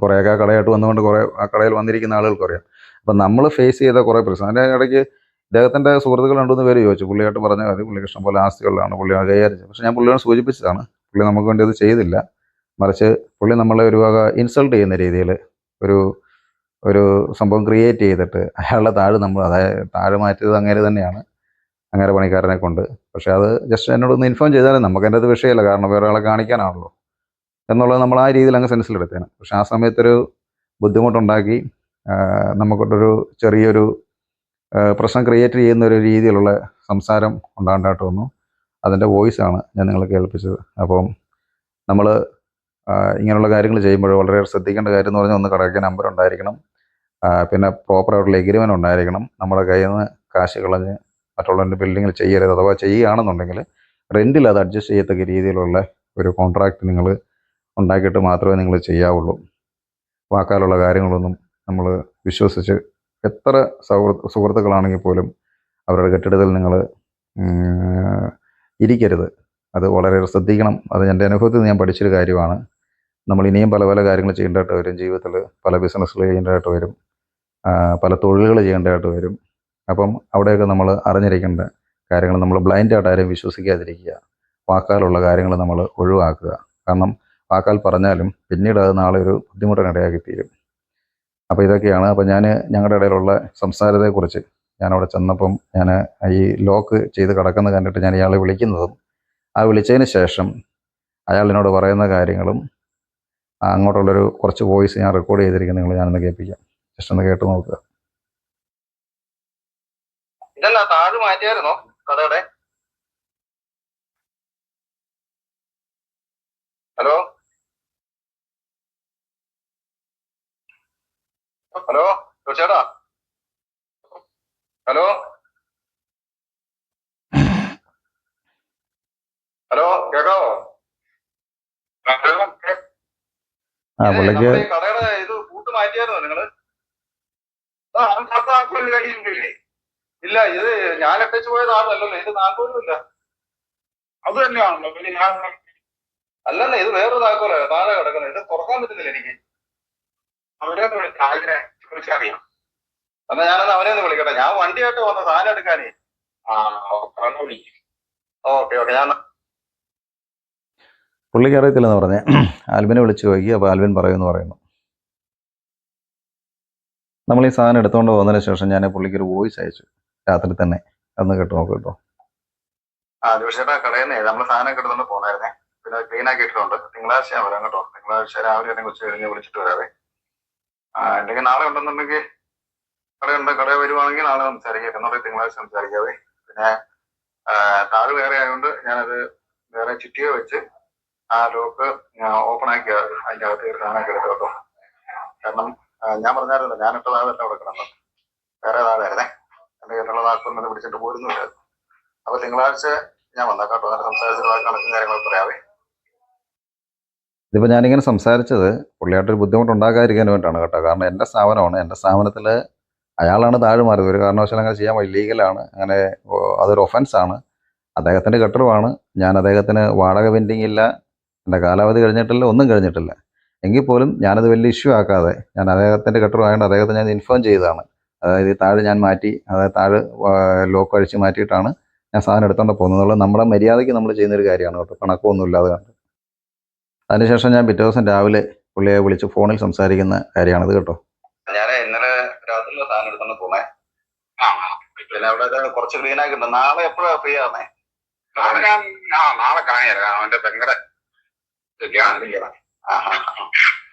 കുറേയൊക്കെ ആ കടയായിട്ട് വന്നുകൊണ്ട് കുറേ ആ കടയിൽ വന്നിരിക്കുന്ന ആളുകൾക്ക് അറിയാം. അപ്പം നമ്മൾ ഫേസ് ചെയ്ത കുറേ പ്രശ്നം. അതിൻ്റെ ഇടയ്ക്ക് ഇദ്ദേഹത്തിൻ്റെ സുഹൃത്തുക്കൾ 2-3 പേര് ചോദിച്ചു, പുള്ളിയായിട്ട് പറഞ്ഞാൽ മതി, പുള്ളിക്ക് ഇഷ്ടം പോലെ ആസ്തികളിലാണ്, പുള്ളി അത് കൈകാര്യം ചെയ്യും. പക്ഷെ ഞാൻ പുള്ളിയോട് സൂചിപ്പിച്ചതാണ്, പുള്ളി നമുക്ക് വേണ്ടി അത് ചെയ്തില്ല. മറിച്ച് പുള്ളി നമ്മളെ ഒരു വക ഇൻസൾട്ട് ചെയ്യുന്ന രീതിയിൽ ഒരു ഒരു സംഭവം ക്രിയേറ്റ് ചെയ്തിട്ട് അയാളുടെ നമ്മൾ അതായത് താഴെ മാറ്റിയത് അങ്ങേര് തന്നെയാണ്, അങ്ങേരെ പണിക്കാരനെ കൊണ്ട്. പക്ഷേ അത് ജസ്റ്റ് എന്നോടൊന്ന് ഇൻഫോം ചെയ്താലും നമുക്ക് എൻ്റെ അത് വിഷയമല്ല, കാരണം വേറെ ആളെ കാണിക്കാനാണല്ലോ എന്നുള്ളത് നമ്മൾ ആ രീതിയിൽ അങ്ങ് സെൻസിലെടുത്തേനെ. പക്ഷേ ആ സമയത്തൊരു ബുദ്ധിമുട്ടുണ്ടാക്കി നമുക്കൊരു ചെറിയൊരു പ്രശ്നം ക്രിയേറ്റ് ചെയ്യുന്ന ഒരു രീതിയിലുള്ള സംസാരം ഉണ്ടാണ്ടായിട്ട് വന്നു. അതിൻ്റെ വോയിസാണ് ഞാൻ നിങ്ങളെ കേൾപ്പിച്ചത്. അപ്പം നമ്മൾ ഇങ്ങനെയുള്ള കാര്യങ്ങൾ ചെയ്യുമ്പോൾ വളരെ ശ്രദ്ധിക്കേണ്ട കാര്യം എന്ന് പറഞ്ഞാൽ, ഒന്ന് കടയ്ക്ക് നമ്പർ ഉണ്ടായിരിക്കണം, പിന്നെ പ്രോപ്പറായിട്ടുള്ള എഗ്രിമെൻ്റ് ഉണ്ടായിരിക്കണം. നമ്മുടെ കയ്യിൽ നിന്ന് കാശ് കളഞ്ഞ് മറ്റുള്ളവരുടെ ബിൽഡിങ്ങിൽ ചെയ്യരുത്. അഥവാ ചെയ്യുകയാണെന്നുണ്ടെങ്കിൽ റെൻറ്റിൽ അത് അഡ്ജസ്റ്റ് ചെയ്യത്തക്ക രീതിയിലുള്ള ഒരു കോൺട്രാക്റ്റ് നിങ്ങൾ ഉണ്ടാക്കിയിട്ട് മാത്രമേ നിങ്ങൾ ചെയ്യാവുള്ളൂ. വാക്കാലുള്ള കാര്യങ്ങളൊന്നും നമ്മൾ വിശ്വസിച്ച്, എത്ര സുഹൃത്തുക്കളാണെങ്കിൽ പോലും അവരുടെ കെട്ടിടത്തിൽ നിങ്ങൾ ഇരിക്കരുത്. അത് വളരെ ശ്രദ്ധിക്കണം. അത് എൻ്റെ അനുഭവത്തിൽ നിന്ന് ഞാൻ പഠിച്ചൊരു കാര്യമാണ്. നമ്മൾ ഇനിയും പല പല കാര്യങ്ങൾ ചെയ്യേണ്ടതായിട്ട് വരും. ജീവിതത്തിൽ പല ബിസിനസ്സുകൾ ചെയ്യേണ്ടതായിട്ട് വരും, പല തൊഴിലുകൾ ചെയ്യേണ്ടതായിട്ട് വരും. അപ്പം അവിടെയൊക്കെ നമ്മൾ അറിഞ്ഞിരിക്കേണ്ട കാര്യങ്ങൾ, നമ്മൾ ബ്ലൈൻഡായിട്ട് ആരെയും വിശ്വസിക്കാതിരിക്കുക. വാക്കാലുള്ള കാര്യങ്ങൾ നമ്മൾ ഒഴിവാക്കുക. കാരണം വാക്കാൽ പറഞ്ഞാലും പിന്നീട് അത് നാളെ ഒരു ബുദ്ധിമുട്ടിനിടയാക്കി തീരും. അപ്പോൾ ഇതൊക്കെയാണ്. അപ്പോൾ ഞാൻ ഞങ്ങളുടെ ഇടയിലുള്ള സംസാരത്തെക്കുറിച്ച്, ഞാനവിടെ ചെന്നപ്പം ഞാൻ ഈ ലോക്ക് ചെയ്ത് കിടക്കുന്നത് കണ്ടിട്ട് ഞാൻ ഇയാളെ വിളിക്കുന്നതും ആ വിളിച്ചതിന് ശേഷം അയാൾ എന്നോട് പറയുന്ന കാര്യങ്ങളും അങ്ങോട്ടുള്ളൊരു കുറച്ച് വോയിസ് ഞാൻ റെക്കോർഡ് ചെയ്തിരിക്കുന്നത് നിങ്ങൾ ഞാനൊന്ന് കേൾപ്പിക്കാം. ജസ്റ്റ് ഒന്ന് കേട്ട് നോക്കുക. ഇതല്ല താഴ് മാറ്റിയായിരുന്നോ കടയുടെ? ഹലോ ഹലോ ചേട്ടാ, ഹലോ ഹലോ കേക്കാവോ? പുള്ളിക്ക് കടയുടെ ഇത് പൂട്ട് മാറ്റിയായിരുന്നോ നിങ്ങള്? ഇല്ല, ഇത് ഞാൻ എത്തിച്ചു പോയ താഴല്ലോ, ഇത് താക്കോലും ഇല്ല. അത് തന്നെയാണല്ലോ. അല്ലല്ല, ഇത് വേറൊരു താക്കോല താഴെ കിടക്കുന്നത്. ഇത് തുറക്കാൻ പറ്റുന്നില്ല എനിക്ക്. അറിയാം. എന്നാ ഞാനത് അവനെ ഒന്ന് വിളിക്കട്ടെ. ഞാൻ വണ്ടിയായിട്ട് വന്ന സാധനം എടുക്കാനേ. Okay okay. ഞാൻ പുള്ളിക്ക് അറിയത്തില്ലെന്ന് പറഞ്ഞേ. ആൽബിനെ വിളിച്ചു നോക്കി. അപ്പോൾ ആൽബിൻ പറയുമെന്ന് പറയുന്നു. നമ്മൾ ഈ സാധനം എടുത്തുകൊണ്ട് പോകുന്നതിന് ശേഷം ഞാൻ പുള്ളിക്കൊരു വോയിസ് അയച്ചു രാത്രി തന്നെ. അന്ന് കേട്ടോ നോക്ക് കേട്ടോ. ജോഷിച്ചേട്ടാ, കടയിൽ നിന്ന് നമ്മൾ സാധനം എടുത്തോണ്ട് പോന്നായിരുന്നേ. പിന്നെ ക്ലീൻ ആക്കി ഇട്ടിട്ടുണ്ട്. തിങ്കളാഴ്ച ഞാൻ വരാം കേട്ടോ. തിങ്കളാഴ്ച രാവിലെ തന്നെ ഉച്ച കഴിഞ്ഞ് വിളിച്ചിട്ട് വരാവേ. എന്തെങ്കിലും നാളെ ഉണ്ടെന്നുണ്ടെങ്കിൽ കടയിൽ വരുവാണെങ്കിൽ നാളെ സംസാരിക്കാം. എന്നുണ്ടെങ്കിൽ തിങ്കളാഴ്ച സംസാരിക്കാവേ. പിന്നെ താഴ് വേറെ ആയതുകൊണ്ട് ഞാനത് വേറെ ചുറ്റിയോ വെച്ച് ആ ലോക്ക് ഓപ്പൺ ആക്കി അതിൻ്റെ അകത്ത് സാധനമൊക്കെ എടുത്തു കേട്ടോ. കാരണം ഞാൻ പറഞ്ഞായിരുന്നല്ലോ, ഞാനിട്ട താഴല്ല അവിടെ കിടന്നത്, വേറെ താഴായിരുന്നേ. എൻ്റെ കയ്യിലുള്ള താക്കൊന്നും പിടിച്ചിട്ട് പോരുന്നില്ലായിരുന്നു. അപ്പൊ തിങ്കളാഴ്ച ഞാൻ വന്നേക്കാം കേട്ടോ. എന്നിട്ട് സംസാരിച്ചിട്ട് കണക്കും കാര്യങ്ങളൊക്കെ പറയാവേ. ഇതിപ്പോൾ ഞാനിങ്ങനെ സംസാരിച്ചത് പുള്ളിയായിട്ടൊരു ബുദ്ധിമുട്ടുണ്ടാക്കാതിരിക്കാൻ വേണ്ടിയിട്ടാണ് കേട്ടോ. കാരണം എൻ്റെ സ്ഥാപനമാണ്. എൻ്റെ സ്ഥാപനത്തിൽ അയാളാണ് താഴെ മാറിയത്. ഒരു കാരണവശാലും അങ്ങനെ ചെയ്യാൻ ഇല്ലീഗലാണ്. അങ്ങനെ അതൊരു ഒഫൻസാണ്. അദ്ദേഹത്തിൻ്റെ കെട്ടിടമാണ്. ഞാൻ അദ്ദേഹത്തിന് വാടക പെൻഡിങ് ഇല്ല, എൻ്റെ കാലാവധി കഴിഞ്ഞിട്ടില്ല, ഒന്നും കഴിഞ്ഞിട്ടില്ല. എങ്കിൽ പോലും ഞാനത് വലിയ ഇഷ്യൂ ആക്കാതെ, ഞാൻ അദ്ദേഹത്തിൻ്റെ കെട്ടിടമായതുകൊണ്ട് അദ്ദേഹത്തെ ഞാൻ ഇൻഫോം ചെയ്തതാണ്. അതായത് ഈ താഴെ ഞാൻ മാറ്റി, അതായത് താഴെ ലോക്ക് അഴിച്ച് മാറ്റിയിട്ടാണ് ഞാൻ സാധനം എടുത്തുകൊണ്ട് പോകുന്നത്. നമ്മുടെ മര്യാദയ്ക്ക് നമ്മൾ ചെയ്യുന്നൊരു കാര്യമാണ് കേട്ടോ, കണക്കൊന്നും ഇല്ലാതെ കണ്ട്. അതിനുശേഷം ഞാൻ പിറ്റേ ദിവസം രാവിലെ പുള്ളിയെ വിളിച്ച് ഫോണിൽ സംസാരിക്കുന്ന കാര്യമാണിത് കേട്ടോ. ഞാൻ ഇന്നലെ രാത്രിയിലെ സാധനം എടുത്തോണ്ട് പോണേ. പിന്നെ അവിടെ കുറച്ച് ക്ലീൻ ആക്കിണ്ട്. നാളെ എപ്പോഴാ ഫ്രീ ആണേ? നാളെ കാണില്ല, അവന്റെ പെങ്ങടെ.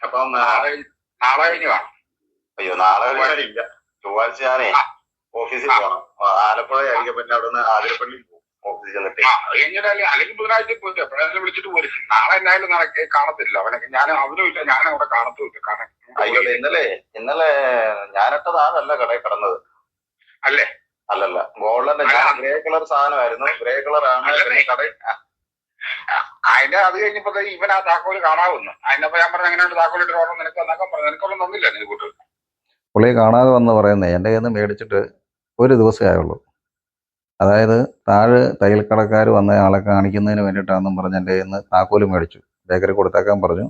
അപ്പം നാളെ കഴിഞ്ഞ് കാണും. അയ്യോ, നാളെ ഇല്ല. ചൊവ്വാഴ്ച ഞാനേ ഓഫീസിൽ പോകണം. ആലപ്പുഴ ആയിരിക്കും. പിന്നെ അവിടെ നിന്ന് ആതിരപ്പള്ളി ഓഫീസിൽ ചെന്നിട്ട് അല്ലെങ്കിൽ ബുധനാഴ്ച പോയിട്ട് എപ്പോഴായാലും വിളിച്ചിട്ട് പോരും. നാളെ എന്തായാലും കാണത്തില്ല അവനൊക്കെ. ഞാൻ അവനും ഇല്ല, ഞാൻ അവിടെ കാണത്തുമില്ല. കാരണം ആയിക്കോട്ടെ. ഇന്നലെ ഞാനിട്ടത് അതല്ല കടയിൽ കിടന്നത് അല്ലേ? അല്ലല്ല, ഗോൾഡന്റെ ഗ്രേ കളർ സാധനമായിരുന്നു. ഗ്രേ കളറാണ് കടയിൽ. അതിന്റെ അത് കഴിഞ്ഞപ്പോ ഇവൻ ആ താക്കോല് കാണാവുന്നു. അതിനപ്പോ ഞാൻ പറഞ്ഞു എങ്ങനെയാണ് താക്കോലിട്ട് ഓർമ്മ നിനക്ക് എന്നൊക്കെ പറഞ്ഞു. നിനക്കൊന്നും തന്നില്ല നിന്റെ കൂട്ട്. പുള്ളിയെ കാണാതെ വന്ന് പറയുന്നത് എൻ്റെ കയ്യിൽ നിന്ന് മേടിച്ചിട്ട് ഒരു ദിവസമേ ആയുള്ളൂ. അതായത് താഴെ തയ്യൽക്കടക്കാർ വന്ന ആളെ കാണിക്കുന്നതിന് വേണ്ടിയിട്ടാണെന്നും പറഞ്ഞ് എൻ്റെ കയ്യിൽ നിന്ന് താക്കോല് മേടിച്ചു. ബേക്കറി കൊടുത്തേക്കാൻ പറഞ്ഞു.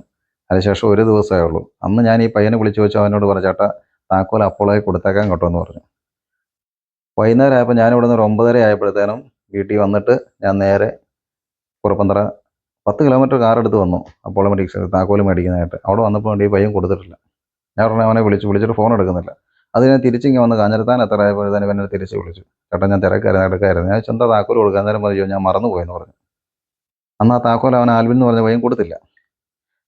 അതിനുശേഷം ഒരു ദിവസമേ ഉള്ളൂ. അന്ന് ഞാൻ ഈ പയ്യനെ വിളിച്ചു വെച്ചു. അവനോട് പറഞ്ഞു, ചേട്ടാ താക്കോൽ അപ്പോളായി കൊടുത്തേക്കാൻ കേട്ടോ എന്ന് പറഞ്ഞു. വൈകുന്നേരം ആയപ്പോൾ ഞാനിവിടെ നിന്ന് ഒരു 9:30 ആയപ്പോഴത്തേനും വീട്ടിൽ വന്നിട്ട് ഞാൻ നേരെ കുറുപ്പന്തറ 10 കിലോമീറ്റർ കാറെടുത്ത് വന്നു അപ്പോളോ മെഡിക്സ് താക്കോല് മേടിക്കാനായിട്ട്. അവിടെ വന്നപ്പോൾ ഈ പയ്യൻ കൊടുത്തിട്ടില്ല. ഞാൻ ഉടനെ അവനെ വിളിച്ചിട്ട് ഫോൺ എടുക്കുന്നില്ല. അത് ഞാൻ തിരിച്ചിങ്ങ് വന്ന് കാഞ്ഞിരത്താൻ എത്ര ആയപ്പോഴത്തേനും ഇവനെ തിരിച്ച് വിളിച്ചു. ചേട്ടാ ഞാൻ എടുക്കായിരുന്നു. ഞാൻ എന്താ താക്കോൽ കൊടുക്കാൻ നേരം പറഞ്ഞു, ഞാൻ മറന്നുപോയെന്ന് പറഞ്ഞു. അന്ന് ആ താക്കോൽ അവൻ ആൽവിൻ എന്ന് പറഞ്ഞ പയ്യൻ കൊടുത്തില്ല.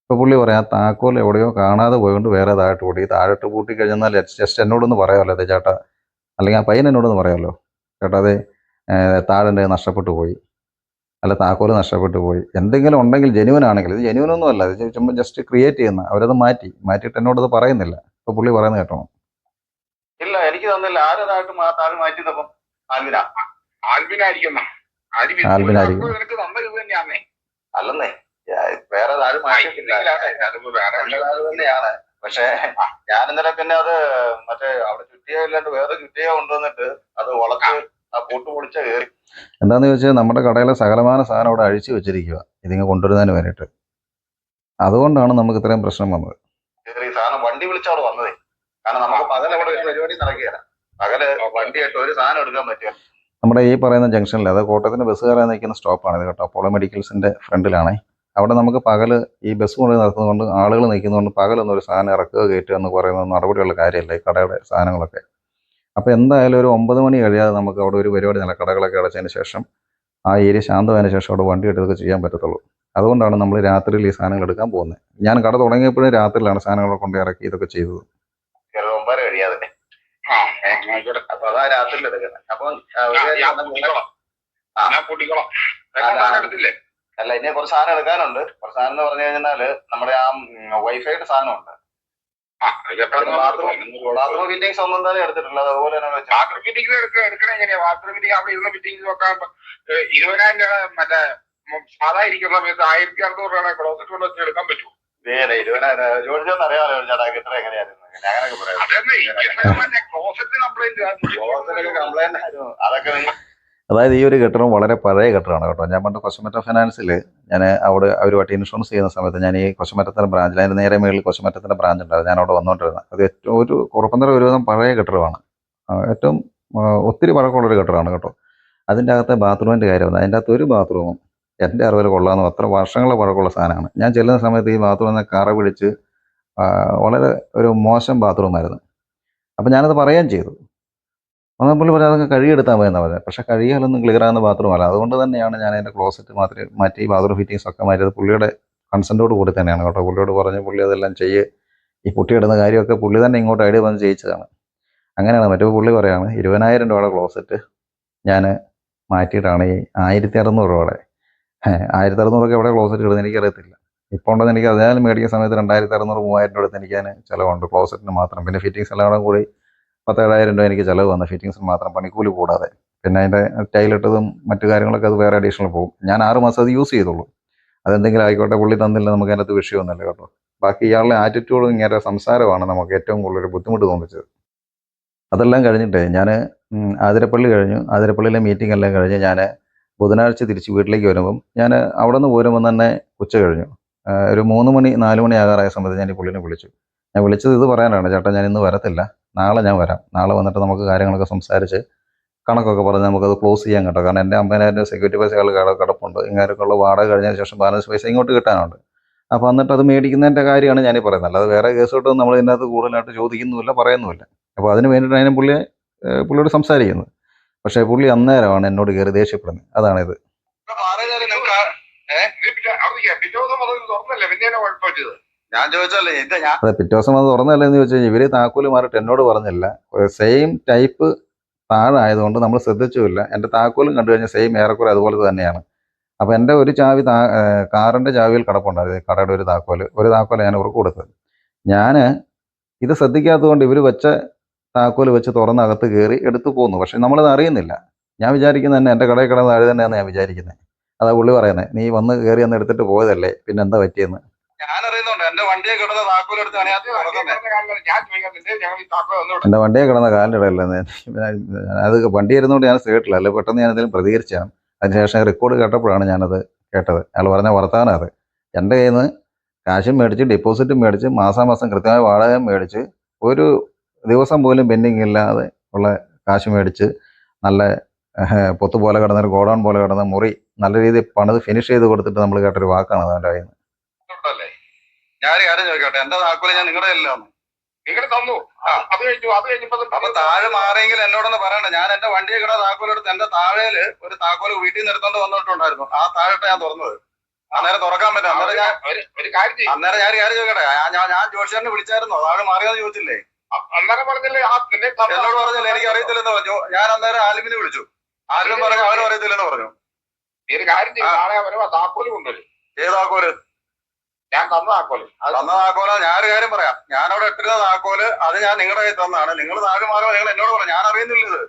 ഇപ്പോൾ പുള്ളി പറയാം, ആ താക്കോൽ എവിടെയോ കാണാതെ പോയതുകൊണ്ട് വേറെ താഴോട്ട് പൂട്ടി. ഈ താഴോട്ട് പൂട്ടി കഴിഞ്ഞാൽ ജസ്റ്റ് എന്നോടൊന്ന് പറയാമല്ലോ അതെ ചേട്ടാ, അല്ലെങ്കിൽ ആ പയ്യൻ എന്നോടൊന്ന് പറയാമല്ലോ, ചേട്ടാ അതെ താഴെ എൻ്റെ നഷ്ടപ്പെട്ടു പോയി, അല്ല താക്കോല് നഷ്ടപ്പെട്ടു പോയി, എന്തെങ്കിലും ഉണ്ടെങ്കിൽ ജെനുവൻ ആണെങ്കിൽ. ഇത് ജെനുവനൊന്നും അല്ല, ഇത് ചുമ്മാ ജസ്റ്റ് ക്രിയേറ്റ് ചെയ്യുന്ന. അവരത് മാറ്റിയിട്ട് എന്നോടത് പറയുന്നില്ല. ഇപ്പോൾ പുള്ളി പറയുന്നത് കേട്ടോ. ഇല്ല എനിക്ക് തന്നില്ല. ആരതായിട്ട് താഴെ മാറ്റിയതപ്പം ആൽബിനായിരിക്കും. ആൽബിനായിരിക്കും. നിനക്ക് തന്ന ഇത് തന്നെയാന്നേ. അല്ലെന്നേ, വേറെ താഴെ മാറ്റിയിട്ടില്ല. അതിപ്പോ വേറെ താഴ് തന്നെയാണ്. പക്ഷെ ഞാൻ ഇന്നലെ പിന്നെ അത് മറ്റേ അവിടെ ചുറ്റിയ ഇല്ലാണ്ട് വേറെ ചുറ്റിയ കൊണ്ടുവന്നിട്ട് അത് വളച്ച് ആ പൂട്ട് പൊളിച്ച കയറി. എന്താണെന്ന് ചോദിച്ചാൽ നമ്മുടെ കടയിലെ സകലമാന സാധനം അവിടെ അഴിച്ചു വെച്ചിരിക്കുക ഇതിങ്ങനെ കൊണ്ടുവരുന്നതിന് വേണ്ടിയിട്ട്. അതുകൊണ്ടാണ് നമുക്ക് ഇത്രയും പ്രശ്നം വന്നത്. ഈ സാധനം വണ്ടി വിളിച്ചവിടെ വന്നതേ. കാരണം നമുക്ക് പകൽ അവിടെ ഒരു പരിപാടി നടക്കുകയാണ്. പകല് വണ്ടിയായിട്ട് ഒരു സാധനം എടുക്കാൻ പറ്റില്ല. നമ്മുടെ ഈ പറയുന്ന ജംഗ്ഷനിൽ, അത് കോട്ടയത്തിന് ബസ് കയറാൻ നിൽക്കുന്ന സ്റ്റോപ്പാണ് ഇത് കേട്ടോ. അപ്പോളോ മെഡിക്കൽസിൻ്റെ ഫ്രണ്ടിലാണേ. അവിടെ നമുക്ക് പകല് ഈ ബസ് കൊണ്ട് നടത്തുന്നതുകൊണ്ട് ആളുകൾ നിൽക്കുന്നതുകൊണ്ട് പകലൊന്നും ഒരു സാധനം ഇറക്കുക കയറ്റുക എന്ന് പറയുന്നത് നടപടിയുള്ള കാര്യമല്ല ഈ കടയുടെ സാധനങ്ങളൊക്കെ. അപ്പോൾ എന്തായാലും ഒരു 9 മണി കഴിയാതെ നമുക്ക് അവിടെ ഒരു പരിപാടി നടക്കും. കടകളൊക്കെ അടച്ചതിന് ശേഷം ആ ഏരിയ ശാന്തമായതിനു ശേഷം അവിടെ വണ്ടി എടുത്തൊക്കെ ചെയ്യാൻ പറ്റത്തുള്ളൂ. അതുകൊണ്ടാണ് നമ്മൾ രാത്രിയിൽ ഈ സാധനങ്ങൾ എടുക്കാൻ പോകുന്നത്. ഞാൻ കട തുടങ്ങിയപ്പോഴും രാത്രിയിലാണ് സാധനങ്ങളെ കൊണ്ട് ഇറക്കി ഇതൊക്കെ ചെയ്തത്. 9:30 കഴിയാതെ. അപ്പൊ അതാ രാത്രിയിൽ എടുക്കുന്നത്. അപ്പൊ അല്ല ഇനി കുറച്ച് സാധനം എടുക്കാനുണ്ട്. കുറച്ച് സാധനം എന്ന് പറഞ്ഞു കഴിഞ്ഞാല് നമ്മുടെ ആ വൈഫൈയുടെ സാധനമുണ്ട്. ബാത്റൂം ഫിറ്റിംഗ്സ് ഒന്നും തന്നെ എടുത്തിട്ടില്ല. അതുപോലെ തന്നെ ബാത്റൂം ഫിറ്റിംഗ്സ് എടുക്കണ എങ്ങനെയാ? ബാത്റൂം ഫിറ്റിംഗ് അവിടെ ഇരുന്ന ഫിറ്റിംഗ്സ് വെക്കാൻ 20,000 രൂപ മറ്റേ സാധാ ഇരിക്കുന്ന സമയത്ത് 1,600 രൂപയുടെ ക്ലോസറ്റ് കൊണ്ട് വെച്ച് എടുക്കാൻ പറ്റുമോ? 20,000 ജോലിച്ചൊന്നും അറിയാമല്ലോ ചേട്ടാ ഇത്ര എങ്ങനെയായിരുന്നു. അങ്ങനെയൊക്കെ പറയാം. ക്ലോസറ്റ് കംപ്ലൈന്റ് ആയിരുന്നു. അതൊക്കെ അതായത് ഈ ഒരു കെട്ടിടം വളരെ പഴയ കെട്ടിടമാണ് കേട്ടോ. ഞാൻ പണ്ട് കൊശമറ്റം ഫിനാൻസിൽ ഞാൻ അവിടെ അവരുമായിട്ട് ഇൻഷുറൻസ് ചെയ്യുന്ന സമയത്ത് ഞാൻ ഈ കൊശമറ്റത്തിൻ്റെ ബ്രാഞ്ചിൽ, അതിൻ്റെ നേരെ മേളിൽ കൊശമറ്റത്തിൻ്റെ ബ്രാഞ്ച് ഉണ്ടായിരുന്നു. ഞാൻ അവിടെ വന്നുകൊണ്ടിരുന്നത്. അത് ഏറ്റവും ഒരു കുറുപ്പന്തറ ഒരുവിധം പഴയ കെട്ടിടമാണ്. ഏറ്റവും ഒത്തിരി പഴക്കമുള്ളൊരു കെട്ടിടമാണ് കേട്ടോ. അതിൻ്റെ അകത്തെ ബാത്റൂമിൻ്റെ കാര്യം, അതിൻ്റെ അകത്ത് ഒരു ബാത്റൂമും എൻ്റെ അറിവിൽ കൊള്ളാമെന്ന് അത്ര വർഷങ്ങളെ പഴക്കമുള്ള സാധനമാണ്. ഞാൻ ചെല്ലുന്ന സമയത്ത് ഈ ബാത്റൂമിൽ നിന്ന് കറ പിടിച്ച് വളരെ ഒരു മോശം ബാത്റൂമായിരുന്നു. അപ്പം ഞാനത് പറയുകയും ചെയ്തു. പുള്ളി പറഞ്ഞാൽ അതൊക്കെ കഴുകിയെടുത്താൽ മതി എന്നാണ് പറഞ്ഞത്. പക്ഷേ കഴുകിയാലൊന്നും ക്ലിയർ ആകുന്ന ബാത്റൂമല്ല. അതുകൊണ്ട് തന്നെയാണ് ഞാൻ അതിൻ്റെ ക്ലോസറ്റ് മാത്രമേ മാറ്റി ബാത്റൂം ഫിറ്റിങ്സ് ഒക്കെ മാറ്റിയത്. പുള്ളിയുടെ കൺസെൻറ്റോട് കൂടി തന്നെയാണ് കേട്ടോ. പുള്ളിയോട് പറഞ്ഞ് പുള്ളി അതെല്ലാം ഈ പുട്ടിയിടുന്ന കാര്യമൊക്കെ പുള്ളി തന്നെ ഇങ്ങോട്ട് ഐഡിയ വന്ന് ചെയ്യിച്ചതാണ്. അങ്ങനെയാണ്. മറ്റു പുള്ളി പറയാണ് 20,000 രൂപയുടെ ക്ലോസറ്റ് ഞാൻ മാറ്റിയിട്ടാണ് ഈ 1,600 രൂപയുടെ 1,600 എവിടെ ക്ലോസറ്റ് ഇടുന്നത് എനിക്കറിയത്തില്ല. ഇപ്പോൾ ഉണ്ടെന്ന് എനിക്ക് അതിനാലും മേടിക്കുന്ന സമയത്ത് 2,600 3,000 രൂപ എടുത്ത് എനിക്ക് അതിന് ചിലവുണ്ട് ക്ലോസറ്റിന് മാത്രം. പിന്നെ ഫിറ്റിങ്സ് എല്ലാം കൂടി 17,000 രൂപ എനിക്ക് ചിലവ് വന്നു ഫിറ്റിങ്സിന് മാത്രം, പണിക്കൂലി കൂടാതെ. പിന്നെ അതിൻ്റെ ടൈലിട്ടതും മറ്റു കാര്യങ്ങളൊക്കെ അത് വേറെ അഡീഷണൽ പോകും. ഞാൻ 6 മാസം അത് യൂസ് ചെയ്തുള്ളൂ. അതെന്തെങ്കിലും ആയിക്കോട്ടെ, പുള്ളി തന്നില്ല, നമുക്ക് അതിനകത്ത് വിഷയമൊന്നുമില്ല കേട്ടോ. ബാക്കി ഇയാളുടെ ആറ്റിറ്റ്യൂഡും ഇങ്ങനെ സംസാരമാണ് നമുക്ക് ഏറ്റവും കൂടുതൽ ബുദ്ധിമുട്ട് തോന്നിച്ചത്. അതെല്ലാം കഴിഞ്ഞിട്ട് ഞാൻ ആതിരപ്പള്ളി കഴിഞ്ഞു. ആതിരപ്പള്ളിയിലെ മീറ്റിംഗ് എല്ലാം കഴിഞ്ഞ് ഞാൻ ബുധനാഴ്ച തിരിച്ച് വീട്ടിലേക്ക് വരുമ്പം ഞാൻ അവിടെ നിന്ന് പോരുമ്പം തന്നെ ഉച്ച കഴിഞ്ഞു. ഒരു 3 മണി 4 മണി ആകാറായ സമയത്ത് ഞാൻ ഈ പുള്ളിനെ വിളിച്ചു. ഞാൻ വിളിച്ചത് ഇത് പറയാനാണ്, ചേട്ടാ ഞാൻ ഇന്ന് വരത്തില്ല, നാളെ ഞാൻ വരാം. നാളെ വന്നിട്ട് നമുക്ക് കാര്യങ്ങളൊക്കെ സംസാരിച്ച് കണക്കൊക്കെ പറഞ്ഞ് നമുക്കത് ക്ലോസ് ചെയ്യാൻ കേട്ടോ. കാരണം എൻ്റെ 50,000 സെക്യൂരിറ്റി പൈസ കിടപ്പുണ്ട്. ഇങ്ങനെയൊക്കെയുള്ള വാടക കഴിഞ്ഞതിന് ശേഷം ബാലൻസ് പൈസ ഇങ്ങോട്ട് കിട്ടാനുണ്ട്. അപ്പോൾ എന്നിട്ട് അത് മേടിക്കുന്നതിൻ്റെ കാര്യമാണ് ഞാനീ പറയുന്നത്. അല്ലാതെ വേറെ കേസ് കിട്ടും നമ്മൾ ഇതിനകത്ത് കൂടുതലായിട്ട് ചോദിക്കുന്നുമില്ല, പറയുന്നുമില്ല. അപ്പോൾ അതിന് വേണ്ടിയിട്ടാണ് ഞാൻ പുള്ളിയോട് സംസാരിക്കുന്നത്. പക്ഷേ പുള്ളി അന്നേരമാണ് എന്നോട് കയറി ദേഷ്യപ്പെടുന്നത്. അതാണിത്. ഞാൻ ചോദിച്ചല്ലേ അതെ, പിറ്റേ ദിവസം അത് തുറന്നല്ലെന്ന് ചോദിച്ചു കഴിഞ്ഞാൽ ഇവര് താക്കോല് മാറിയിട്ട് എന്നോട് പറഞ്ഞില്ല. സെയിം ടൈപ്പ് താഴെ ആയതുകൊണ്ട് നമ്മൾ ശ്രദ്ധിച്ചുമില്ല. എൻ്റെ താക്കോലും കണ്ടു കഴിഞ്ഞാൽ സെയിം ഏറെക്കുറെ അതുപോലെ തന്നെയാണ്. അപ്പോൾ എൻ്റെ ഒരു ചാവി കാറിൻ്റെ ചാവിയിൽ കിടപ്പുണ്ടായിരുന്നു. കടയുടെ ഒരു താക്കോല് ഞാൻ ഇവർക്ക് കൊടുത്തത്. ഞാൻ ഇത് ശ്രദ്ധിക്കാത്തതുകൊണ്ട് ഇവർ വെച്ച താക്കോല് വെച്ച് തുറന്നകത്ത് കയറി എടുത്തു പോന്നു. പക്ഷെ നമ്മളത് അറിയുന്നില്ല. ഞാൻ വിചാരിക്കുന്നത് തന്നെ എൻ്റെ കടയിൽ കിടന്ന ആര് തന്നെയാണ് ഞാൻ വിചാരിക്കുന്നത്. അതാ പുള്ളി പറയുന്നത്, നീ വന്ന് കയറി ഒന്ന് എടുത്തിട്ട് പോയതല്ലേ, പിന്നെ എന്താ പറ്റിയെന്ന്. ഞാൻ അറിയുന്നുണ്ട്. എന്റെ വണ്ടിയെ കിടന്ന താക്കോലെടുത്താണ് ഞാൻ തുറക്കുന്നത്. ഞാൻ ചോദിക്കുന്നത് ഞങ്ങൾ ഈ താക്കോൽ ഒന്നുകൂടെ എൻ്റെ വണ്ടിയെ കിടന്ന കാലിൻ്റെ ഇടയിലല്ലേ, അത് വണ്ടി ഇരുന്നുകൊണ്ട് ഞാൻ കേട്ടില്ല, അല്ലെ പെട്ടെന്ന് ഞാൻ എന്തെങ്കിലും പ്രതികരിച്ചാണ്. അതിനുശേഷം റെക്കോർഡ് കേട്ടപ്പോഴാണ് ഞാനത് കേട്ടത്. അയാൾ പറഞ്ഞ വർത്താനം അത്. എൻ്റെ കയ്യിൽ നിന്ന് കാശും മേടിച്ച് ഡെപ്പോസിറ്റും മേടിച്ച് മാസാമാസം കൃത്യമായ വാടകയും മേടിച്ച് ഒരു ദിവസം പോലും പെൻഡിങ് ഇല്ലാതെ ഉള്ള കാശ് മേടിച്ച് നല്ല പൊത്ത് പോലെ കിടന്നൊരു ഗോഡൗൺ പോലെ കിടന്ന മുറി നല്ല രീതിയിൽ പണിത് ഫിനിഷ് ചെയ്ത് കൊടുത്തിട്ട് നമ്മൾ കേട്ടൊരു വാക്കാണ് അത് എൻ്റെ കയ്യിൽ നിന്ന്. ല്ലേ? ഞാൻ കാര്യം ചോദിക്കട്ടെ, എന്റെ താക്കോല് ഞാൻ നിങ്ങളുടെ കയ്യിലാണ്. നിങ്ങൾ തന്നു. അത് കഴിഞ്ഞപ്പോ അപ്പൊ താഴെ മാറിയെങ്കിൽ എന്നോടൊന്ന് പറയണ്ട. ഞാൻ എന്റെ വണ്ടിയെ കിടന്ന താക്കോലെടുത്ത് എന്റെ താഴേല് ഒരു താക്കോല് വീട്ടിൽ നിന്ന് എടുത്തോണ്ട് വന്നിട്ടുണ്ടായിരുന്നു. ആ താഴെട്ട് ഞാൻ തുറന്നത്. അന്നേരം തുറക്കാൻ പറ്റും. അന്നേരം ഞാൻ ഒരു കാര്യം ചെയ്യും. അന്നേരം ഞാൻ കാര്യം ചോദിക്കട്ടെ, ഞാൻ ജോഷിനെ വിളിച്ചായിരുന്നോ? താഴെ മാറിയെന്ന് ചോദിച്ചില്ലേ? അന്നേരം പറഞ്ഞില്ലേ എന്നോട് പറഞ്ഞില്ലേ എനിക്ക് അറിയത്തില്ലെന്ന് പറഞ്ഞു. ഞാൻ അന്നേരം ആലിമിനെ വിളിച്ചു. ആലിനും പറഞ്ഞു അവനും അറിയത്തില്ലെന്ന് പറഞ്ഞു. ഒരു കാര്യം ചെയ്യും, നാളെ അവരെ താക്കോല് കൊണ്ടുവരും. ഏത് താക്കോല്? ഞാൻ തന്ന താക്കോല്. തന്ന താക്കോല് ഞാനൊരു കാര്യം പറയാം. ഞാനവിടെ ഇട്ടിരുന്ന താക്കോല് അത് ഞാൻ നിങ്ങളുടെ കയ്യിൽ തന്നാണ്. നിങ്ങൾ താഴെ മാറുമോ നിങ്ങൾ എന്നോട് പറഞ്ഞു. ഞാൻ അറിയുന്നില്ല ഇത്.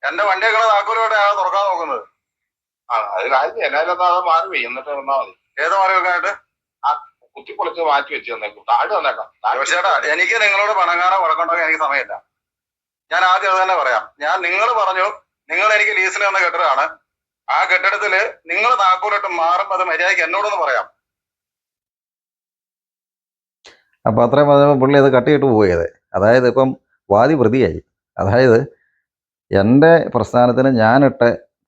എന്റെ വണ്ടിയെ കിടന്ന താക്കോലോടെ ആ തുറക്കാൻ നോക്കുന്നത്. അത് കാര്യം എന്നാലും അത് മാറി പോയി. എന്നിട്ട് വന്നാ മതി. ഏത് മാറി വെക്കാനായിട്ട്? കുത്തിപ്പൊളിച്ച് മാറ്റി വെച്ച് തന്നേക്കും. താഴെ വന്നേക്കാം. ചേട്ടാ, എനിക്ക് നിങ്ങളോട് പണങ്ങാനോ വഴക്കുണ്ടാക്കാൻ എനിക്ക് സമയമില്ല. ഞാൻ ആദ്യം അത് തന്നെ പറയാം. നിങ്ങൾ പറഞ്ഞു നിങ്ങൾ എനിക്ക് ലീസിന് തന്ന കെട്ടിടമാണ്. ആ കെട്ടിടത്തില് നിങ്ങൾ താക്കോലിട്ട് മാറുമ്പോൾ അത് മര്യാദയ്ക്ക് എന്നോടൊന്ന് പറയാം. അപ്പോൾ അത്രയും പറഞ്ഞപ്പോൾ പുള്ളി അത് കട്ടിയിട്ട് പോയത്. അതായത് ഇപ്പം വാദി പ്രതിയായി. അതായത് എൻ്റെ പ്രസ്ഥാനത്തിന് ഞാനിട്ട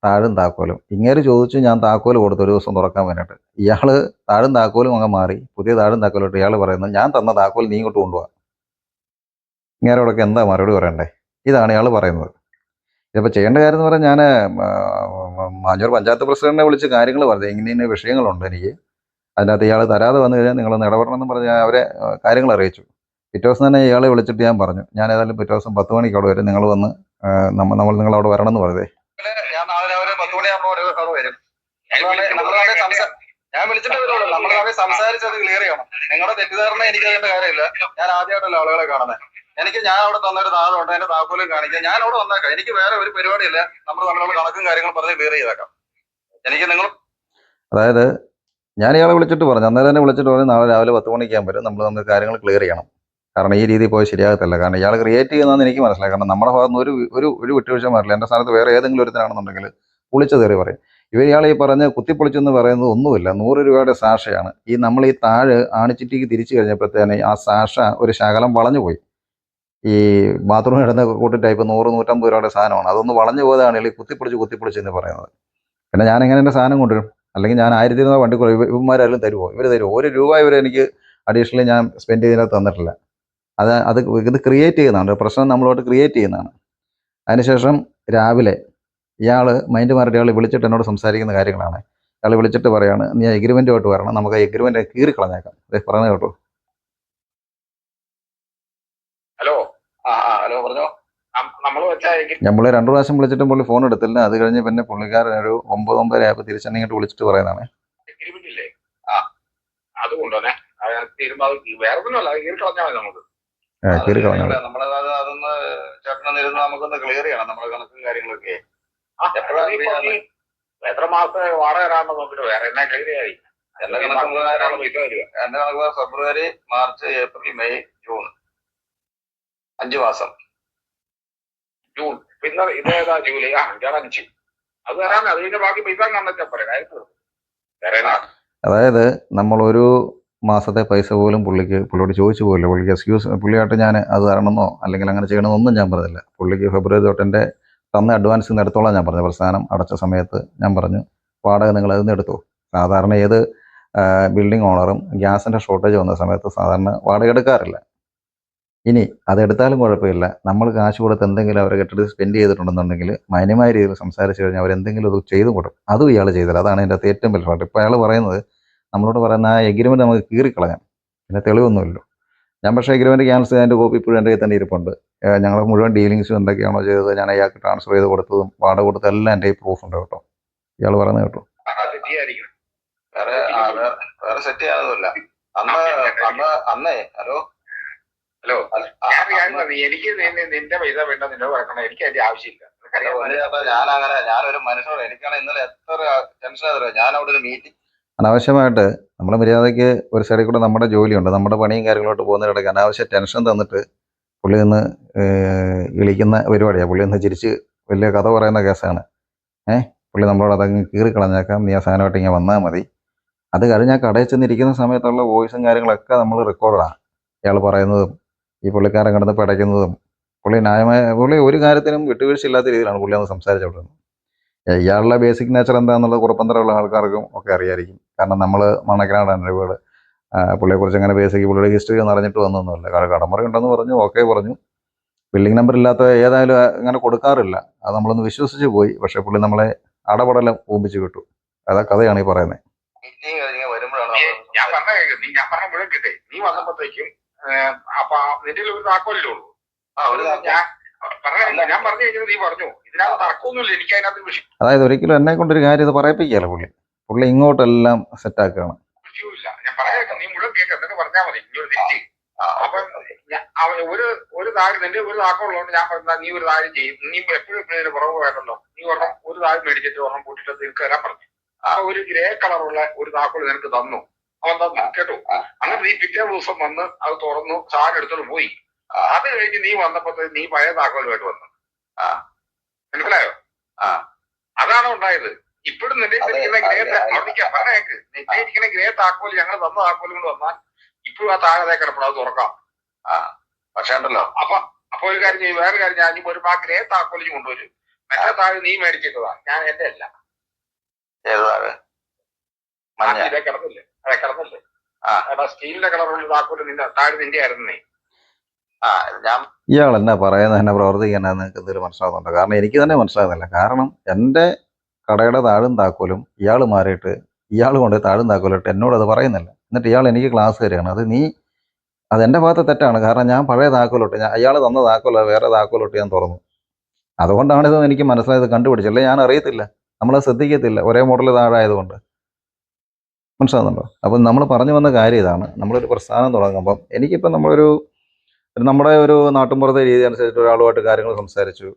താഴും താക്കോലും ഇങ്ങേര് ചോദിച്ചു, ഞാൻ താക്കോൽ കൊടുത്തു ഒരു ദിവസം തുറക്കാൻ വേണ്ടിയിട്ട്. ഇയാൾ താഴും താക്കോലും അങ്ങ് മാറി പുതിയ താഴും താക്കോലിട്ട് ഇയാൾ പറയുന്നത് ഞാൻ തന്ന താക്കോൽ നീ ഇങ്ങോട്ട് കൊണ്ടുപോകാം. ഇങ്ങേരോടൊക്കെ എന്താ മറുപടി പറയണ്ടേ? ഇതാണ് ഇയാൾ പറയുന്നത്. ഇതിപ്പോൾ ചെയ്യേണ്ട കാര്യം എന്ന് പറഞ്ഞാൽ ഞാൻ മാഞ്ഞൂർ പഞ്ചായത്ത് പ്രസിഡന്റിനെ വിളിച്ച് കാര്യങ്ങൾ പറഞ്ഞു, ഇങ്ങനെ ഇന്ന വിഷയങ്ങളുണ്ട് എനിക്ക്, അതിനകത്ത് ഇയാൾ തരാതെ വന്നു കഴിഞ്ഞാൽ നിങ്ങളൊന്ന് ഇടപെടണമെന്ന് പറഞ്ഞ് അവരെ കാര്യങ്ങൾ അറിയിച്ചു. പിറ്റേ ദിവസം തന്നെ ഇയാളെ വിളിച്ചിട്ട് ഞാൻ പറഞ്ഞു, ഞാൻ ഏതായാലും പിറ്റേ ദിവസം 10 മണിക്ക് അവിടെ വരും, നിങ്ങൾ വന്ന് നമ്മൾ നിങ്ങൾ അവിടെ വരണം എന്ന് പറഞ്ഞേ. ഞാൻ നാളെ രാവിലെ 10 മണിയാകുമ്പോൾ അവിടെ വരും. ഞാൻ വിളിച്ചിട്ട് വരുള്ളൂ. നമ്മൾ തമ്മിൽ സംസാരിച്ചത് ക്ലിയർ ചെയ്യണം. നിങ്ങളുടെ തെറ്റിദ്ധാരണ എനിക്ക് അതിന്റെ കാര്യമില്ല. ഞാൻ ആദ്യമായിട്ടല്ല ആളുകളെ കാണുന്നത്. ഞാൻ അവിടെ തന്നൊരു താളുണ്ട്, അതിന്റെ താക്കോലും കാണിക്കാം. ഞാൻ അവിടെ വന്നേക്കാം. എനിക്ക് വേറെ ഒരു പരിപാടിയില്ല. നമ്മൾ തമ്മിലുള്ള കണക്കും കാര്യങ്ങളും പറഞ്ഞ് ക്ലിയർ ചെയ്തേക്കാം. എനിക്ക് നിങ്ങൾ അതായത് ഞാൻ ഇയാളെ വിളിച്ചിട്ട് പറഞ്ഞു, അന്നേരം തന്നെ വിളിച്ചിട്ട് പറഞ്ഞു നാളെ രാവിലെ 10 മണിക്കാൻ വരും, നമ്മൾ തമ്മിൽ കാര്യങ്ങൾ ക്ലിയർ ചെയ്യണം. കാരണം ഈ രീതി പോയി ശരിയാകത്തില്ല. കാരണം ഇയാൾ ക്രിയേറ്റ് ചെയ്യുന്നതെന്ന് എനിക്ക് മനസ്സിലായി. കാരണം നമ്മുടെ ഭാഗത്ത് നിന്ന് ഒരു വിട്ടുവീഴ്ച മാറില്ല. എൻ്റെ സ്ഥാനത്ത് വേറെ ഏതെങ്കിലും ഒരുത്തനാണെന്നുണ്ടെങ്കിൽ പൊളിച്ചു കയറി പറയും. ഇയാൾ ഈ പറഞ്ഞ് കുത്തിപ്പൊളിച്ചെന്ന് പറയുന്നത് ഒന്നുമില്ല, 100 രൂപയുടെ സാഷയാണ്. നമ്മൾ ഈ താഴ് ആണിച്ചിട്ടിക്ക് തിരിച്ചു കഴിഞ്ഞപ്പോഴത്തേന് ആ സാഷ ഒരു ശകലം വളഞ്ഞു പോയി. ഈ ബാത്റൂമിൽ ഇടുന്ന കൂട്ടി ടൈപ്പ് 100-150 രൂപയുടെ സാധനമാണ്. അതൊന്ന് വളഞ്ഞു പോയതാണ് ഈ കുത്തിപ്പൊളിച്ച് എന്ന് പറയുന്നത്. പിന്നെ ഞാൻ എങ്ങനെ എൻ്റെ സാധനം കൊണ്ടുവരും? അല്ലെങ്കിൽ ഞാൻ 1000 രൂപ വണ്ടി ഇവന്മാരെല്ലാം തരുമോ? ഇവർ തരുമോ? 1 രൂപ ഇവർ എനിക്ക് അഡീഷണലി ഞാൻ സ്പെൻഡ് ചെയ്തതിനകത്ത് തന്നിട്ടില്ല. ഇത് ക്രിയേറ്റ് ചെയ്യുന്നതാണ് പ്രശ്നം, നമ്മളോട്ട് ക്രിയേറ്റ് ചെയ്യുന്നതാണ്. അതിനുശേഷം രാവിലെ ഇയാൾ മൈൻഡ് മാറിയിട്ട് ഇയാൾ വിളിച്ചിട്ട് എന്നോട് സംസാരിക്കുന്ന കാര്യങ്ങളാണ്. ഇയാൾ വിളിച്ചിട്ട് പറയാണ്, നീ എഗ്രിമെൻറ്റുമായിട്ട് വരണം, നമുക്ക് ആ എഗ്രിമെൻറ്റ് കീറിക്കളഞ്ഞേക്കാം. അതെ പറയുന്നത് കേട്ടോ. ഹലോ ഹലോ പറഞ്ഞോ. നമ്മൾ നമ്മൾ 2 പ്രാവശ്യം വിളിച്ചിട്ടും പുള്ളി ഫോൺ എടുത്തില്ല. അത് കഴിഞ്ഞ് പിന്നെ പുള്ളിക്കാരൻ ഒരു 9-9 ആയപ്പോൾ തിരിച്ചെണ്ണിങ്ങോട്ട് വിളിച്ചിട്ട് പറയുന്നതാണ്. എഗ്രിമെന്റ് ഇല്ലേ? അത് കൊണ്ടുവന്നേ. തീരുമ്പോ അത് വേറെ ഒന്നുമല്ല, അത് കീറിക്കളഞ്ഞാൽ മതി. നമുക്ക് കീറിക്കളഞ്ഞാൽ അതൊന്ന് ചേട്ടനിരുന്ന് നമുക്കൊന്ന് ക്ലിയർ ചെയ്യണം നമ്മുടെ കണക്കും കാര്യങ്ങളൊക്കെ. എത്ര മാസത്തെ വാടക തരാമെന്ന് നോക്കിട്ട് വേറെ എന്നാ ക്ലിയർ ചെയ്യാതി. എന്റെ കണക്ക് ഫെബ്രുവരി, മാർച്ച്, ഏപ്രിൽ, മെയ്, ജൂൺ 5 മാസം. ജൂൺ പിന്നെ ഇതേതാ ജൂലൈ? ഇതാണ് 5. അത് തരാൻ അതിന്റെ ബാക്കി പൈസ കണ്ടെത്താൻ പറയാം. അതായത് നമ്മളൊരു മാസത്തെ പൈസ പോലും പുള്ളിയോട് ചോദിച്ചു പോയില്ല. പുള്ളിക്ക് പുള്ളിയായിട്ട് ഞാൻ അത് തരണമെന്നോ അല്ലെങ്കിൽ അങ്ങനെ ചെയ്യണമെന്നൊന്നും ഞാൻ പറഞ്ഞില്ല. പുള്ളിക്ക് ഫെബ്രുവരി തൊട്ട് എൻ്റെ തന്ന അഡ്വാൻസിൽ നിന്ന് എടുത്തോളാം ഞാൻ പറഞ്ഞു. പ്രസ്ഥാനം അടച്ച സമയത്ത് ഞാൻ പറഞ്ഞു, വാടക നിങ്ങൾ അതിൽ നിന്ന് എടുത്തോ. സാധാരണ ഏത് ബിൽഡിംഗ് ഓണറും ഗ്യാസിൻ്റെ ഷോർട്ടേജ് വന്ന സമയത്ത് സാധാരണ വാടക എടുക്കാറില്ല. ഇനി അതെടുത്താലും കുഴപ്പമില്ല, നമ്മൾ കാശ് കൊടുത്ത് എന്തെങ്കിലും അവരെ കെട്ടിടത്തിൽ സ്പെൻഡ് ചെയ്തിട്ടുണ്ടെന്നുണ്ടെങ്കിൽ മാന്യമായ രീതിയിൽ സംസാരിച്ച് കഴിഞ്ഞാൽ അവരെന്തെങ്കിലും അത് ചെയ്തു കൊടുക്കും. അതും ഇയാൾ ചെയ്തില്ല. അതാണ് എൻ്റെ അകത്ത് ഏറ്റവും വലിയ ഫാൾട്ട്. ഇപ്പോൾ അയാൾ പറയുന്നത് നമ്മളോട് പറയുന്ന ആ എഗ്രിമെൻറ്റ് നമുക്ക് കീറിക്കളയാം, പിന്നെ തെളിവൊന്നുമില്ലല്ലോ. ഞാൻ പക്ഷേ എഗ്രിമെൻറ്റ് ക്യാൻസൽ ചെയ്തതിൻ്റെ കോപ്പി ഇപ്പോഴും എൻ്റെ കയ്യിൽ തന്നെ ഇരിപ്പുണ്ട്. ഞങ്ങൾ മുഴുവൻ ഡീലിങ്സും എന്തൊക്കെയാണോ ചെയ്തത്, ഞാൻ അയാൾക്ക് ട്രാൻസ്ഫർ ചെയ്ത് കൊടുത്തതും വാടക കൊടുത്തതും എല്ലാം എൻ്റെ പ്രൂഫ് ഉണ്ട് കേട്ടോ. ഇയാൾ പറയുന്നത് കേട്ടോ. വേറെ സെറ്റ് ചെയ്യാനൊന്നുമില്ല. അന്നേ ഹലോ എനിക്ക് നിന്റെ പൈസ വേണ്ട, നിന്നോട് വരക്കണം. എനിക്ക് അതിന്റെ ആവശ്യമില്ല. ഞാനൊരു മനുഷ്യനോട് എനിക്കാണ് ഇന്നലെ എത്ര ടെൻഷൻ ആയിരുന്നു. ഞാൻ അവിടെ ഒരു മീറ്റിംഗ് അനാവശ്യമായിട്ട് നമ്മൾ മര്യാദയ്ക്ക് ഒരു സൈഡിൽ കൂടെ നമ്മുടെ ജോലിയുണ്ട്, നമ്മുടെ പണിയും കാര്യങ്ങളോട്ട് പോകുന്നതിനിടയ്ക്ക് അനാവശ്യ ടെൻഷൻ തന്നിട്ട് പുള്ളി നിന്ന് ഇളിക്കുന്ന പരിപാടിയാണ്. പുള്ളി ഒന്ന് ചിരിച്ച് വലിയ കഥ പറയുന്ന കേസാണ്. പുള്ളി നമ്മളോട് അതങ്ങ് കീറിക്കളഞ്ഞേക്കാം, നീ ആ സാധനമായിട്ട് ഇങ്ങനെ വന്നാൽ മതി. അത് കഴിഞ്ഞ് ആ കടയിൽ ചെന്നിരിക്കുന്ന സമയത്തുള്ള വോയിസും കാര്യങ്ങളൊക്കെ നമ്മൾ റെക്കോർഡാണ്. ഇയാൾ പറയുന്നതും ഈ പുള്ളിക്കാരൻ കിടന്ന് പിടയ്ക്കുന്നതും പുള്ളി ഒരു കാര്യത്തിനും വിട്ടുവീഴ്ചയില്ലാത്ത രീതിയിലാണ് പുള്ളി അന്ന് സംസാരിച്ചുകൊണ്ടിരുന്നത്. ഇയാളുടെ ബേസിക് നേച്ചർ എന്താണെന്നുള്ളത് കുറുപ്പന്തരമുള്ള ആൾക്കാർക്കും ഒക്കെ അറിയായിരിക്കും. കാരണം നമ്മൾ മണക്കനാടാണ് വീട്. പുള്ളിയെക്കുറിച്ച് അങ്ങനെ ബേസിക് പുള്ളിയുടെ ഹിസ്റ്ററി ഒന്നും അറിഞ്ഞിട്ട് വന്നൊന്നുമില്ല. കടമുറി ഉണ്ടെന്ന് പറഞ്ഞു, ഓക്കെ പറഞ്ഞു. ബിൽഡിംഗ് നമ്പർ ഇല്ലാത്ത ഏതായാലും അങ്ങനെ കൊടുക്കാറില്ല. അത് നമ്മളൊന്ന് വിശ്വസിച്ച് പോയി. പക്ഷേ പുള്ളി നമ്മളെ അടപടലം ഓമ്പിച്ച് വിട്ടു. അതാ കഥയാണ് ഈ പറയുന്നത്. മീറ്റിംഗ് കഴിഞ്ഞ് വരുമ്പോഴാണ് ഞാൻ പറഞ്ഞ മുഴുവൻ കിട്ടേ. നീ വന്നപ്പോഴത്തേക്കും അപ്പൊ നിന്റെ ഒരു താക്കോലല്ലേ ഉള്ളൂ. ഞാൻ പറഞ്ഞു കഴിഞ്ഞത് നീ പറഞ്ഞു. ഇതിനകത്ത് തർക്കമൊന്നുമില്ല. എനിക്ക് അതിനകത്ത് വിഷയം. അതായത് ഒരിക്കലും എന്നെ കൊണ്ടൊരു കാര്യം ഇത് പറയിപ്പിക്കുകയല്ല പുള്ളി ഇങ്ങോട്ടെല്ലാം സെറ്റാക്കുകയാണ്. വിഷയമില്ല. ഞാൻ പറയാം, നീ മുഴുവൻ കേൾക്കാം. എന്നിട്ട് പറഞ്ഞാൽ മതി. ഇനി ഒരു തിരിച്ച് അപ്പൊ ഒരു താഴ് നിന്റെ ഒരു താക്കമുള്ളതുകൊണ്ട് ഞാൻ പറഞ്ഞാൽ നീ ഒരു താഴ് ചെയ്യും. നീ എപ്പോഴും ഇതിന് പുറകെ വേണ്ടല്ലോ. നീ ഒരെണ്ണം ഒരു താഴ് മേടിച്ചിട്ട് ഒരെണ്ണം കൂട്ടിട്ട് നിനക്ക് തരാൻ പറഞ്ഞു. ആ ഒരു ഗ്രേ കളറുള്ള ഒരു താക്കോൽ നിനക്ക് തന്നു. അവൻ തന്നു കേട്ടോ. അങ്ങനെ നീ പിറ്റേ ദിവസം വന്ന് അത് തുറന്നു സാധനം എടുത്തോണ്ട് പോയി. അത് കഴിഞ്ഞ് നീ വന്നപ്പോ നീ പഴയ താക്കോലുമായിട്ട് വന്നു. മനസ്സിലായോ? അതാണ് ഉണ്ടായത്. ഇപ്പോഴും നിന്റെ ഇരിക്കുന്ന ഗ്രേ പറഞ്ഞേക്ക്. നിന്റെ ഇരിക്കുന്ന ഗ്രേ താക്കോൽ ഞങ്ങൾ തന്ന താക്കോലും കൊണ്ട് വന്നാൽ ഇപ്പോഴും ആ താഴെ കിടപ്പണം. അത് തുറക്കാം. പക്ഷേ ഉണ്ടല്ലോ അപ്പൊ ഒരു കാര്യം ചെയ്യും. വേറെ കാര്യം ഞാൻ ഒരു ആ ഗ്രേ താക്കോലിന് കൊണ്ടുവരും. മറ്റേ താഴെ നീ മേടിച്ചിട്ടതാ. ഞാൻ എന്റെ അല്ല. ഇതേ കിടന്നില്ലേ? അതെ കിടന്നില്ലേ? എടാ സ്റ്റീലിന്റെ കളറുള്ള താക്കോല് നിന്റെ താഴെ നിന്റെ ആയിരുന്നേ. ഇയാൾ എന്നാ പറയുന്നത്, എന്നെ പ്രവർത്തിക്കാനാ നിങ്ങൾക്ക് എന്തെങ്കിലും മനസ്സിലാകുന്നുണ്ടോ? കാരണം എനിക്ക് തന്നെ മനസ്സിലാകുന്നില്ല. കാരണം എൻ്റെ കടയുടെ താഴും താക്കോലും ഇയാൾ മാറിയിട്ട് ഇയാൾ കൊണ്ട് താഴും താക്കോലിട്ട് എന്നോട് അത് പറയുന്നില്ല. എന്നിട്ട് ഇയാൾ എനിക്ക് ക്ലാസ് തരികയാണ്. അത് എൻ്റെ ഭാഗത്ത് തെറ്റാണ്. കാരണം ഞാൻ പഴയ താക്കോലിട്ട് അയാൾ തന്ന താക്കോല വേറെ താക്കോലിട്ട് ഞാൻ തുറന്നു. അതുകൊണ്ടാണിത് എനിക്ക് മനസ്സിലായത്, കണ്ടുപിടിച്ചല്ലേ. ഞാൻ അറിയത്തില്ല, നമ്മളത് ശ്രദ്ധിക്കത്തില്ല, ഒരേ മോഡൽ താഴായതുകൊണ്ട്. മനസ്സിലാകുന്നുണ്ടോ? അപ്പം നമ്മൾ പറഞ്ഞു വന്ന കാര്യം ഇതാണ്. നമ്മളൊരു പ്രസ്ഥാനം തുടങ്ങുമ്പം എനിക്കിപ്പം നമ്മുടെ ഒരു നാട്ടുമ്പുറത്തെ രീതി അനുസരിച്ച് ഒരാളുമായിട്ട് കാര്യങ്ങൾ സംസാരിച്ചു.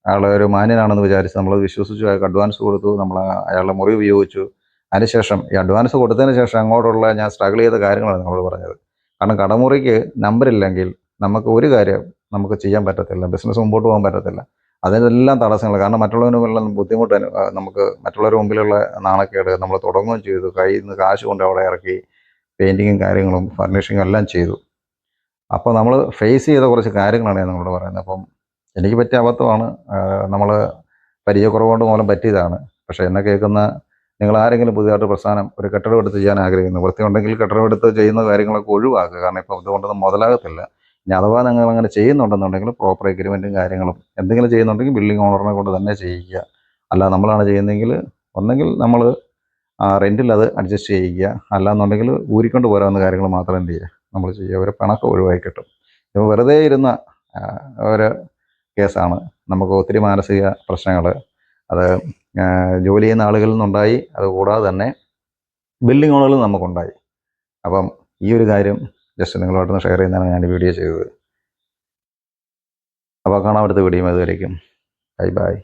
അയാൾ ഒരു മാന്യനാണെന്ന് വിചാരിച്ച് നമ്മൾ വിശ്വസിച്ചു. അയാൾക്ക് അഡ്വാൻസ് കൊടുത്തു. നമ്മൾ അയാളുടെ മുറി ഉപയോഗിച്ചു. അതിനുശേഷം ഈ അഡ്വാൻസ് കൊടുത്തതിന് ശേഷം അങ്ങോട്ടുള്ള ഞാൻ സ്ട്രഗിൾ ചെയ്ത കാര്യങ്ങളാണ് നമ്മൾ പറഞ്ഞത്. കാരണം കടമുറിക്ക് നമ്പറില്ലെങ്കിൽ നമുക്ക് ഒരു കാര്യം നമുക്ക് ചെയ്യാൻ പറ്റത്തില്ല, ബിസിനസ് മുമ്പോട്ട് പോകാൻ പറ്റത്തില്ല. അതിനെല്ലാം തടസ്സങ്ങൾ. കാരണം മറ്റുള്ളവരുമെല്ലാം ബുദ്ധിമുട്ട് നമുക്ക് മറ്റുള്ളവരുടെ മുമ്പിലുള്ള നാണക്കേട്. നമ്മൾ തുടങ്ങുകയും ചെയ്തു. കയ്യിൽ നിന്ന് കാശ് കൊണ്ട് അവിടെ ഇറക്കി പെയിൻറ്റിങ്ങും കാര്യങ്ങളും ഫർണിഷിങ്ങും എല്ലാം ചെയ്തു. അപ്പോൾ നമ്മൾ ഫേസ് ചെയ്ത കുറച്ച് കാര്യങ്ങളാണ് ഞാൻ നിങ്ങളോട് പറയുന്നത്. അപ്പം എനിക്ക് പറ്റിയ അബദ്ധമാണ്. നമ്മൾ പരിചയക്കുറവുകൊണ്ട് മൂലം പറ്റിയതാണ്. പക്ഷേ എന്നെ കേൾക്കുന്ന നിങ്ങളാരെങ്കിലും പുതിയതായിട്ട് പ്രസ്ഥാനം ഒരു കെട്ടിടം എടുത്ത് ചെയ്യാൻ ആഗ്രഹിക്കുന്നു, വൃത്തിയുണ്ടെങ്കിൽ കെട്ടിടം എടുത്ത് ചെയ്യുന്ന കാര്യങ്ങളൊക്കെ ഒഴിവാക്കുക. കാരണം ഇപ്പോൾ ഇതുകൊണ്ടൊന്നും മുതലാകത്തില്ല. ഇനി അഥവാ നിങ്ങൾ അങ്ങനെ ചെയ്യുന്നുണ്ടെന്നുണ്ടെങ്കിൽ പ്രോപ്പർ എഗ്രിമെൻറ്റും കാര്യങ്ങളും എന്തെങ്കിലും ചെയ്യുന്നുണ്ടെങ്കിൽ ബിൽഡിംഗ് ഓണറിനെ കൊണ്ട് തന്നെ ചെയ്യിക്കുക. അല്ല നമ്മളാണ് ചെയ്യുന്നതെങ്കിൽ ഒന്നെങ്കിൽ നമ്മൾ റെൻറ്റിൽ അത് അഡ്ജസ്റ്റ് ചെയ്യിക്കുക. അല്ലാന്നുണ്ടെങ്കിൽ ഊരിക്കൊണ്ട് പോരാവുന്ന കാര്യങ്ങൾ മാത്രം എന്ത് ചെയ്യുക നമ്മൾ ചെയ്യുക. ഒരു പണക്കം ഒഴിവാക്കി കിട്ടും. ഇപ്പോൾ വെറുതെ ഇരുന്ന ഒരു കേസാണ്. നമുക്ക് ഒത്തിരി മാനസിക പ്രശ്നങ്ങൾ അത് ജോലി ചെയ്യുന്ന ആളുകളിൽ നിന്നുണ്ടായി. അതുകൂടാതെ തന്നെ ബിൽഡിംഗ് ഓണറുകളിൽ നമുക്കുണ്ടായി. അപ്പം ഈ ഒരു കാര്യം ജസ്റ്റ് നിങ്ങളുമായിട്ടൊന്ന് ഷെയർ ചെയ്യുന്നതാണ് ഞാൻ ഈ വീഡിയോ ചെയ്തത്. അപ്പോൾ കാണാൻ അടുത്ത വീഡിയോ. അതുവരേക്കും ബൈ ബൈ.